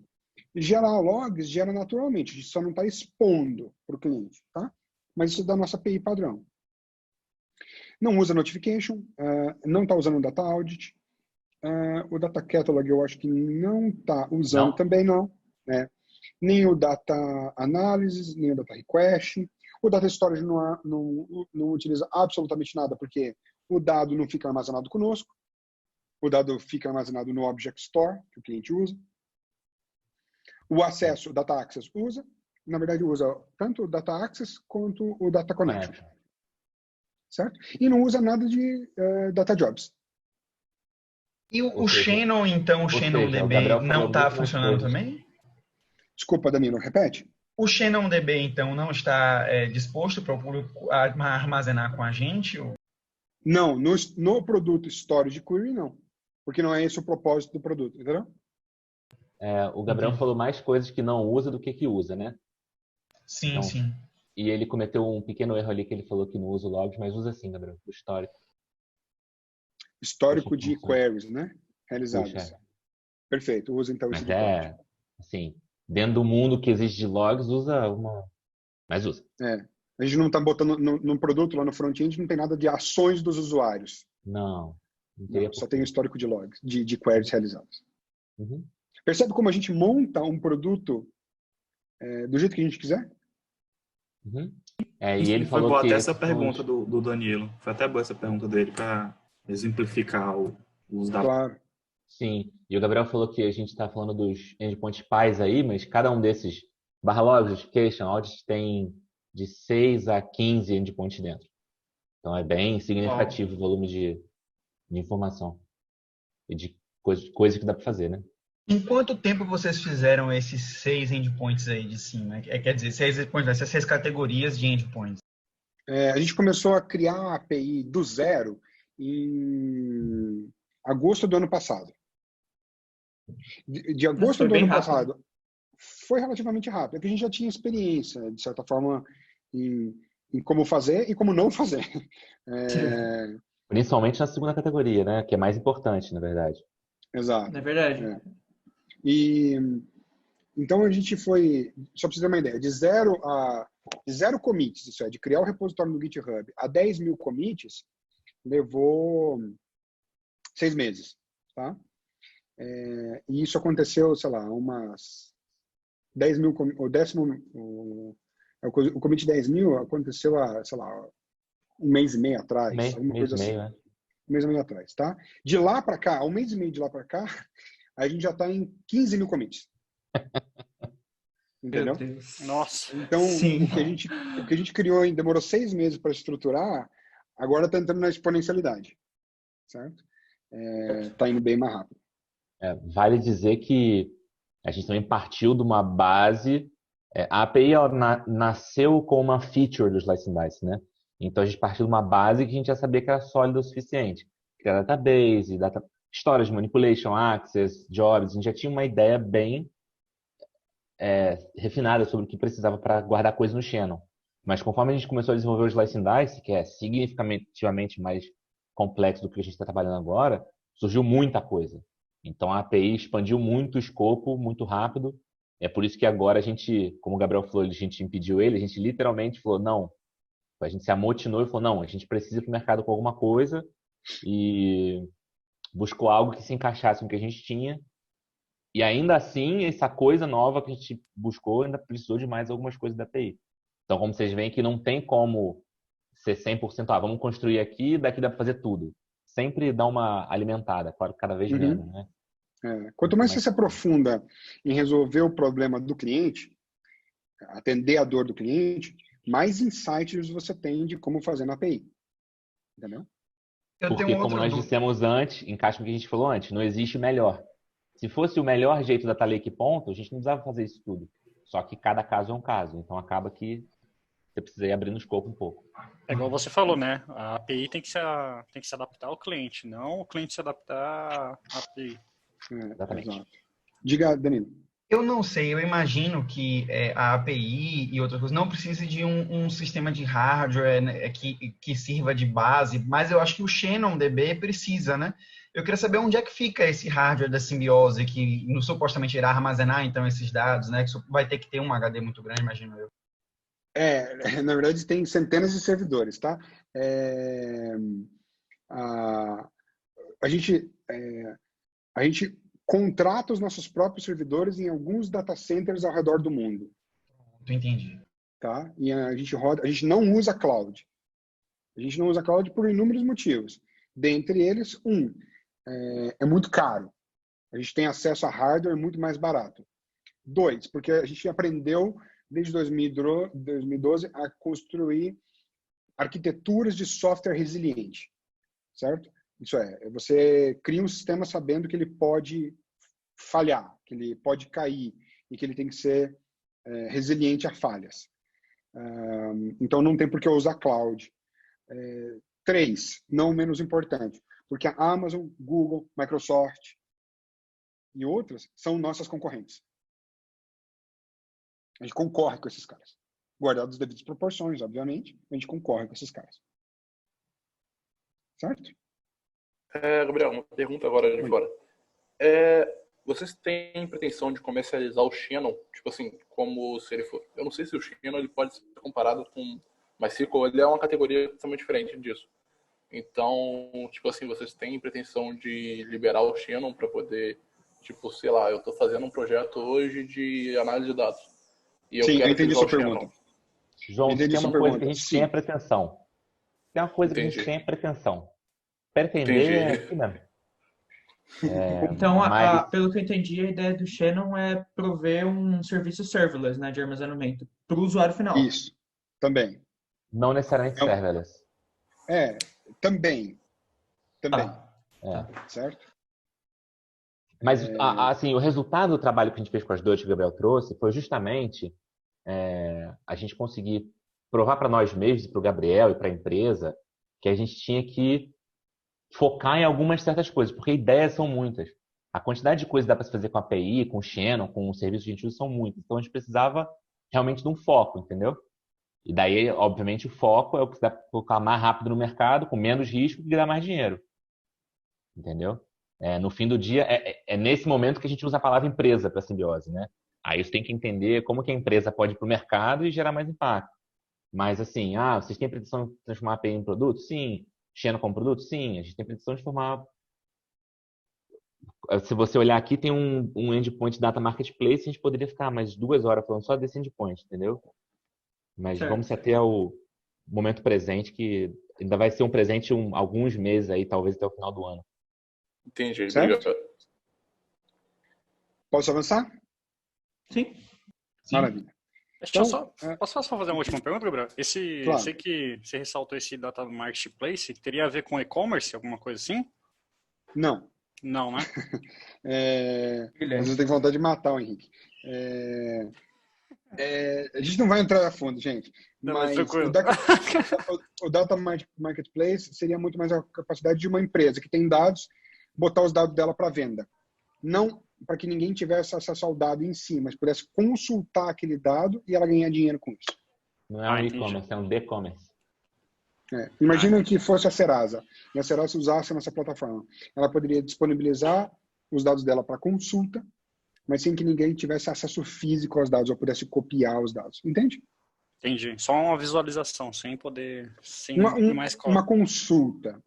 Gerar logs gera naturalmente, a gente só não está expondo para o cliente, tá? Mas isso é da nossa API padrão. Não usa notification, não está usando o data audit, o data catalog eu acho que não está usando também não, né? Nem o data analysis, nem o data request, o data storage não utiliza absolutamente nada porque o dado não fica armazenado conosco, o dado fica armazenado no Object Store que o cliente usa. O acesso, o Data Access usa, na verdade usa tanto o Data Access quanto o Data Connection. Certo? E não usa nada de Data Jobs. E o Shannon, então, o ShannonDB não está funcionando também? Desculpa, Danilo, repete. O ShannonDB, então, não está disposto para o público armazenar com a gente? Ou... Não, no produto Storage Query, não. Porque não é esse o propósito do produto, entendeu? O Gabriel falou mais coisas que não usa do que usa, né? Sim, então, sim. E ele cometeu um pequeno erro ali que ele falou que não usa o logs, mas usa sim, Gabriel, o histórico. Histórico de queries, né? Realizadas. Perfeito, usa então esse depois. Assim, dentro do mundo que existe de logs, usa uma... Mas usa. A gente não está botando no produto, lá no front-end, não tem nada de ações dos usuários. Não só tem o histórico de logs, de queries realizadas. Uhum. Percebe como a gente monta um produto do jeito que a gente quiser? Uhum. E ele Foi falou boa que... até essa pergunta do Danilo. Foi até boa essa pergunta dele para exemplificar o uso da... Claro. Sim, e o Gabriel falou que a gente está falando dos endpoints pais aí, mas cada um desses /log, justification, audit tem de 6 a 15 endpoints dentro. Então é bem significativo o volume de informação e de coisa que dá para fazer, né? Em quanto tempo vocês fizeram esses 6 endpoints aí de cima? Quer dizer, 6 endpoints, essas 6 categorias de endpoints. A gente começou a criar a API do zero em agosto do ano passado. De agosto do ano passado, foi relativamente rápido. É que a gente já tinha experiência, de certa forma, em como fazer e como não fazer. Principalmente na segunda categoria, né? Que é mais importante, na verdade. Exato. É verdade. Então a gente foi, só para você ter uma ideia, de zero commits, isso é, de criar o repositório no GitHub a 10 mil commits, levou 6 meses, tá? E isso aconteceu, sei lá, umas 10 mil, o commit 10 mil aconteceu há, sei lá, um mês e meio atrás, alguma coisa assim. Um mês e meio atrás, tá? De lá para cá, um mês e meio de lá para cá, a gente já está em 15 mil commits. Entendeu? Nossa. Então, o que a gente criou demorou 6 meses para estruturar, agora está entrando na exponencialidade. Certo? Está indo bem mais rápido. Vale dizer que a gente também partiu de uma base. A API nasceu com uma feature do Slice and Dice, né? Então a gente partiu de uma base que a gente já sabia que era sólida o suficiente. Criar database, storage, manipulation, access, jobs. A gente já tinha uma ideia bem refinada sobre o que precisava para guardar coisas no Shannon. Mas conforme a gente começou a desenvolver o Slice and Dice, que é significativamente mais complexo do que a gente está trabalhando agora, surgiu muita coisa. Então a API expandiu muito o escopo, muito rápido. É por isso que agora a gente, como o Gabriel falou, a gente impediu ele, a gente literalmente falou, não. A gente se amotinou e falou, não, a gente precisa ir para o mercado com alguma coisa e buscou algo que se encaixasse com o que a gente tinha. E ainda assim, essa coisa nova que a gente buscou ainda precisou de mais algumas coisas da API. Então, como vocês veem que não tem como ser 100%, vamos construir aqui, daqui dá para fazer tudo. Sempre dá uma alimentada, claro, cada vez menos, né? Quanto mais você se aprofunda em resolver o problema do cliente, atender a dor do cliente, mais insights você tem de como fazer na API. Entendeu? Porque, como nós dissemos antes, encaixa com o que a gente falou antes, não existe o melhor. Se fosse o melhor jeito da Talek ponto, a gente não precisava fazer isso tudo. Só que cada caso é um caso. Então, acaba que você precisa ir abrindo o escopo um pouco. É igual você falou, né? A API tem que se adaptar ao cliente, não o cliente se adaptar à API. Exatamente. Diga, Danilo. Eu não sei, eu imagino que a API e outras coisas não precise de um sistema de hardware, né, que sirva de base, mas eu acho que o ShannonDB precisa, né? Eu queria saber onde é que fica esse hardware da simbiose que supostamente irá armazenar, então, esses dados, né? Que vai ter que ter um HD muito grande, imagino eu. Na verdade, tem centenas de servidores, tá? A gente contrata os nossos próprios servidores em alguns data centers ao redor do mundo. Entendi. Tá? E a gente não usa cloud. A gente não usa cloud por inúmeros motivos. Dentre eles, é muito caro. A gente tem acesso a hardware muito mais barato. 2, porque a gente aprendeu desde 2012 a construir arquiteturas de software resiliente, certo? Isso você cria um sistema sabendo que ele pode falhar, que ele pode cair e que ele tem que ser resiliente a falhas. Então não tem por que eu usar cloud. 3, não menos importante, porque a Amazon, Google, Microsoft e outras são nossas concorrentes. A gente concorre com esses caras. Guardado as devidas proporções, obviamente, a gente concorre com esses caras. Certo? Gabriel, uma pergunta agora de fora. Vocês têm pretensão de comercializar o Shannon? Tipo assim, como se ele for... Eu não sei se o Shannon ele pode ser comparado com MySQL, ele é uma categoria totalmente diferente disso. Então, tipo assim, vocês têm pretensão de liberar o Shannon para poder, tipo, sei lá, eu estou fazendo um projeto hoje de análise de dados. E eu Sim, quero eu entendi utilizar sua o Shannon. pergunta. João, tem uma coisa que a gente tem a pretensão. Tem uma coisa que a gente tem a pretensão. Pretender é aqui mesmo. Então, pelo que eu entendi, a ideia do Shannon é prover um serviço serverless, né, de armazenamento para o usuário final. Isso, também. Não necessariamente serverless. Também. Certo? Mas, assim, o resultado do trabalho que a gente fez com as duas que o Gabriel trouxe foi justamente a gente conseguir provar para nós mesmos, para o Gabriel e para a empresa, que a gente tinha que focar em algumas certas coisas, porque ideias são muitas. A quantidade de coisas que dá para se fazer com a API, com o Shannon, com o serviço que a gente usa são muitas. Então, a gente precisava realmente de um foco, entendeu? E daí, obviamente, o foco é o que dá para colocar mais rápido no mercado, com menos risco e dá mais dinheiro. Entendeu? No fim do dia, é nesse momento que a gente usa a palavra empresa para simbiose, né? Aí você tem que entender como que a empresa pode ir para o mercado e gerar mais impacto. Mas assim, vocês têm pretensão de transformar a API em produto? Sim. Shannon como produto? Sim. A gente tem pretensão de formar... Se você olhar aqui, tem um endpoint data marketplace, a gente poderia ficar mais 2 horas falando só desse endpoint, entendeu? Mas vamos até o momento presente, que ainda vai ser um presente alguns meses aí, talvez até o final do ano. Entendi, certo? Obrigado. Posso avançar? Sim. Maravilha. Posso só fazer uma última pergunta, Gabriel? Claro. Sei que você ressaltou esse Data Marketplace, teria a ver com e-commerce, alguma coisa assim? Não. Não, né? Às vezes tem vontade de matar o Henrique. A gente não vai entrar a fundo, gente. Mas o Data Marketplace seria muito mais a capacidade de uma empresa que tem dados, botar os dados dela para venda. Não para que ninguém tivesse acesso ao dado em si, mas pudesse consultar aquele dado e ela ganhar dinheiro com isso. Não é um e-commerce, é um e-commerce. Imagina que fosse a Serasa, e a Serasa usasse a nossa plataforma. Ela poderia disponibilizar os dados dela para consulta, mas sem que ninguém tivesse acesso físico aos dados ou pudesse copiar os dados. Entende? Entendi. Só uma visualização, sem poder... Uma consulta,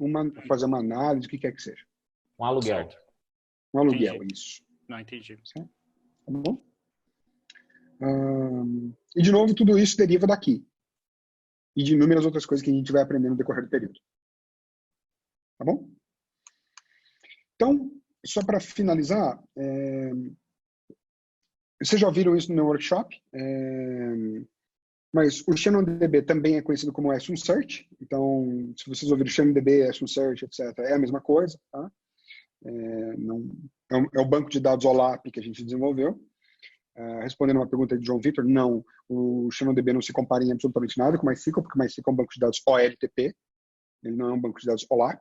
fazer uma análise, o que quer que seja. Um aluguel. Certo. Um aluguel, Entendi. isso. Não, entendi. Tá bom? E, de novo, tudo isso deriva daqui. E de inúmeras outras coisas que a gente vai aprender no decorrer do período. Tá bom? Então, só para finalizar, vocês já viram isso no meu workshop, mas o ShannonDB também é conhecido como S1Search. Então, se vocês ouviram ShannonDB, S1Search, etc., é a mesma coisa. Tá? É o banco de dados OLAP que a gente desenvolveu. Respondendo uma pergunta de João Vitor, não, o ShannonDB não se compara em absolutamente nada com o MySQL, porque o MySQL é um banco de dados OLTP, ele não é um banco de dados OLAP.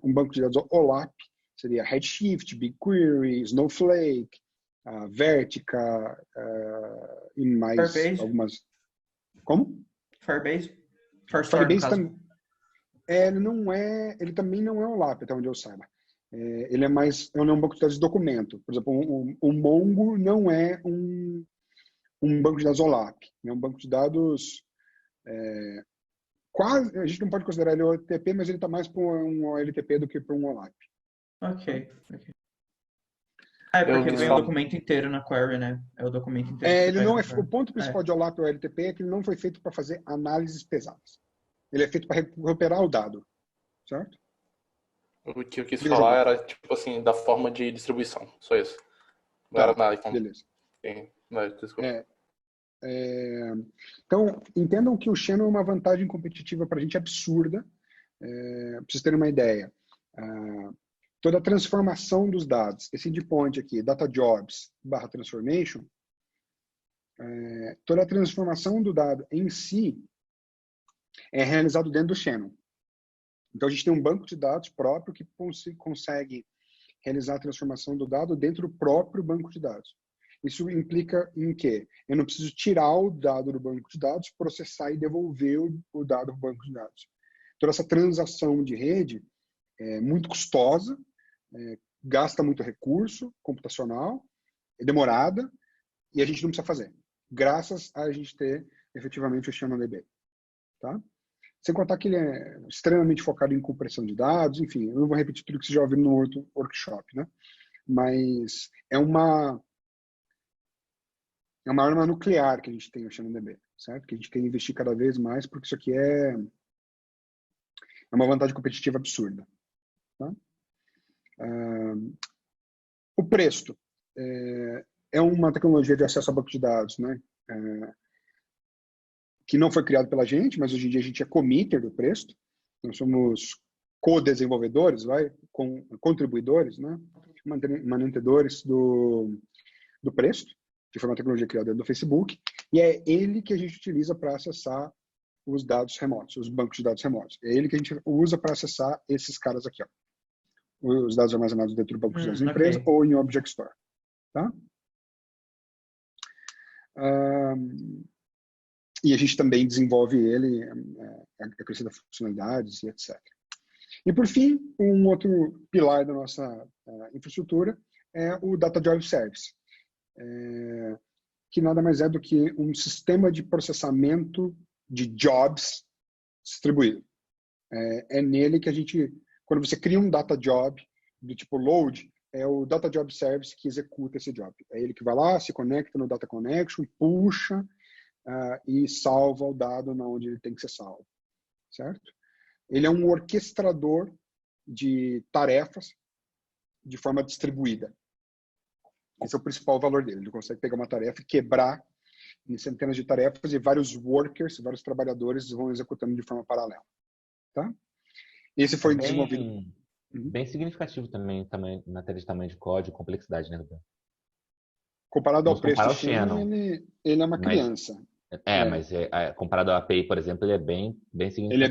Um banco de dados OLAP seria Redshift, BigQuery, Snowflake, Vertica e mais Firebase. Algumas. Como? Firebase? Firebase ele também não é OLAP, até onde eu saiba. Ele é um banco de dados de documento. Por exemplo, o Mongo não é um banco de dados OLAP. É um banco de dados quase, a gente não pode considerar ele OLTP, mas ele está mais para um OLTP do que para um OLAP. Ok. Porque ele vem o documento inteiro na query, né? É o documento inteiro. Ele não é, o ponto principal de OLAP e OLTP é que ele não foi feito para fazer análises pesadas. Ele é feito para recuperar o dado. Certo? O que eu quis falar era, tipo assim, da forma de distribuição. Só isso. Não era nada. Então... Beleza. Desculpa. Então, entendam que o Shannon é uma vantagem competitiva para a gente absurda. Para vocês terem uma ideia. Toda a transformação dos dados, esse endpoint aqui, datajobs/transformation, toda a transformação do dado em si é realizado dentro do Shannon. Então, a gente tem um banco de dados próprio que consegue realizar a transformação do dado dentro do próprio banco de dados. Isso implica em quê? Eu não preciso tirar o dado do banco de dados, processar e devolver o dado do banco de dados. Toda essa transação de rede é muito custosa, gasta muito recurso computacional, é demorada, e a gente não precisa fazer, graças a gente ter efetivamente o ShannonDB. Tá? Sem contar que ele é extremamente focado em compressão de dados, enfim, eu não vou repetir tudo que vocês já ouviram no outro workshop, né? Mas é uma arma nuclear que a gente tem, o ShannonDB. certo? Que a gente quer investir cada vez mais, porque isso aqui é uma vantagem competitiva absurda. Tá? O Presto é uma tecnologia de acesso a banco de dados, né? Que não foi criado pela gente, mas hoje em dia a gente é committer do Presto. Nós somos co-desenvolvedores, contribuidores, né? Mantenedores do Presto, que foi uma tecnologia criada do Facebook, e é ele que a gente utiliza para acessar os dados remotos, os bancos de dados remotos. É ele que a gente usa para acessar esses caras aqui, ó. Os dados armazenados dentro do banco de dados da empresa ou em Object Store. Tá? E a gente também desenvolve ele, acrescenta funcionalidades e etc. E por fim, um outro pilar da nossa infraestrutura é o Data Job Service, que nada mais é do que um sistema de processamento de jobs distribuído. É nele que a gente, quando você cria um data job do tipo load, é o Data Job Service que executa esse job. É ele que vai lá, se conecta no Data Connection, puxa e salva o dado na onde ele tem que ser salvo. Certo? Ele é um orquestrador de tarefas de forma distribuída. Esse é o principal valor dele. Ele consegue pegar uma tarefa e quebrar em centenas de tarefas e vários workers, vários trabalhadores vão executando de forma paralela. Tá? Esse foi desenvolvido... Bem significativo também em matéria de tamanho de código e complexidade, né, Gabriel? Comparado ao Presto Shannon, ele é uma criança. Mas comparado ao API, por exemplo, ele é bem significativo. Ele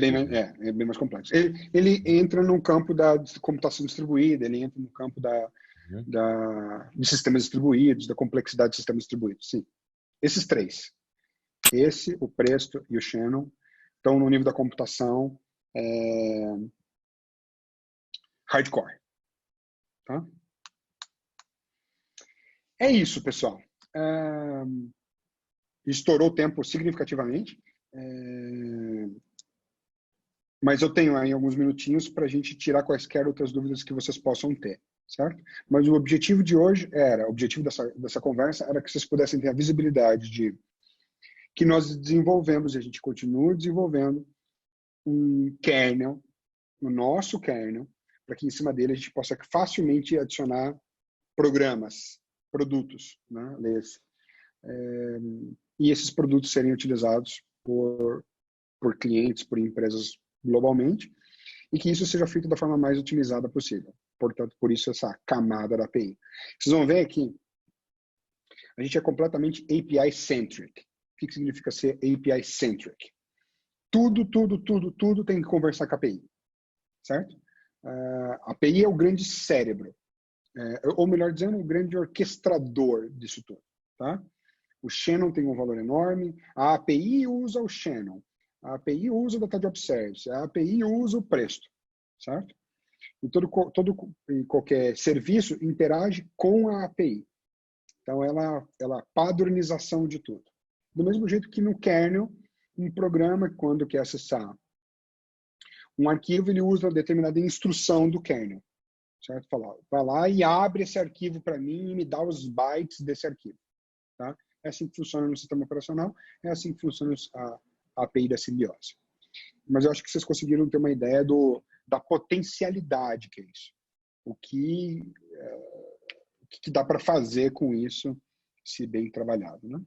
é bem mais complexo. Ele entra no campo da computação distribuída, ele entra no campo de sistemas distribuídos, da complexidade de sistemas distribuídos. Sim. Esses três, o Presto e o Shannon, estão no nível da computação hardcore. Tá? É isso, pessoal. Estourou o tempo significativamente, mas eu tenho aí alguns minutinhos para a gente tirar quaisquer outras dúvidas que vocês possam ter, certo? Mas o objetivo de hoje o objetivo dessa conversa era que vocês pudessem ter a visibilidade de que nós desenvolvemos e a gente continua desenvolvendo um kernel, o nosso kernel, para que em cima dele a gente possa facilmente adicionar programas, produtos, né? E esses produtos serem utilizados por clientes, por empresas globalmente, e que isso seja feito da forma mais otimizada possível. Portanto, por isso essa camada da API. Vocês vão ver que a gente é completamente API-centric. O que significa ser API-centric? Tudo tem que conversar com a API, certo? A API é o grande cérebro, ou melhor dizendo, o grande orquestrador disso tudo, tá? O Shannon tem um valor enorme, a API usa o Shannon, a API usa o Data Job Service, a API usa o Presto, certo? E qualquer serviço interage com a API. Então, ela padronização de tudo. Do mesmo jeito que no kernel, um programa, quando quer acessar um arquivo, ele usa uma determinada instrução do kernel, certo? Vai lá e abre esse arquivo para mim e me dá os bytes desse arquivo, tá? É assim que funciona no sistema operacional, é assim que funciona a API da simbiose. Mas eu acho que vocês conseguiram ter uma ideia da potencialidade que é isso. O que dá para fazer com isso, se bem trabalhado, né?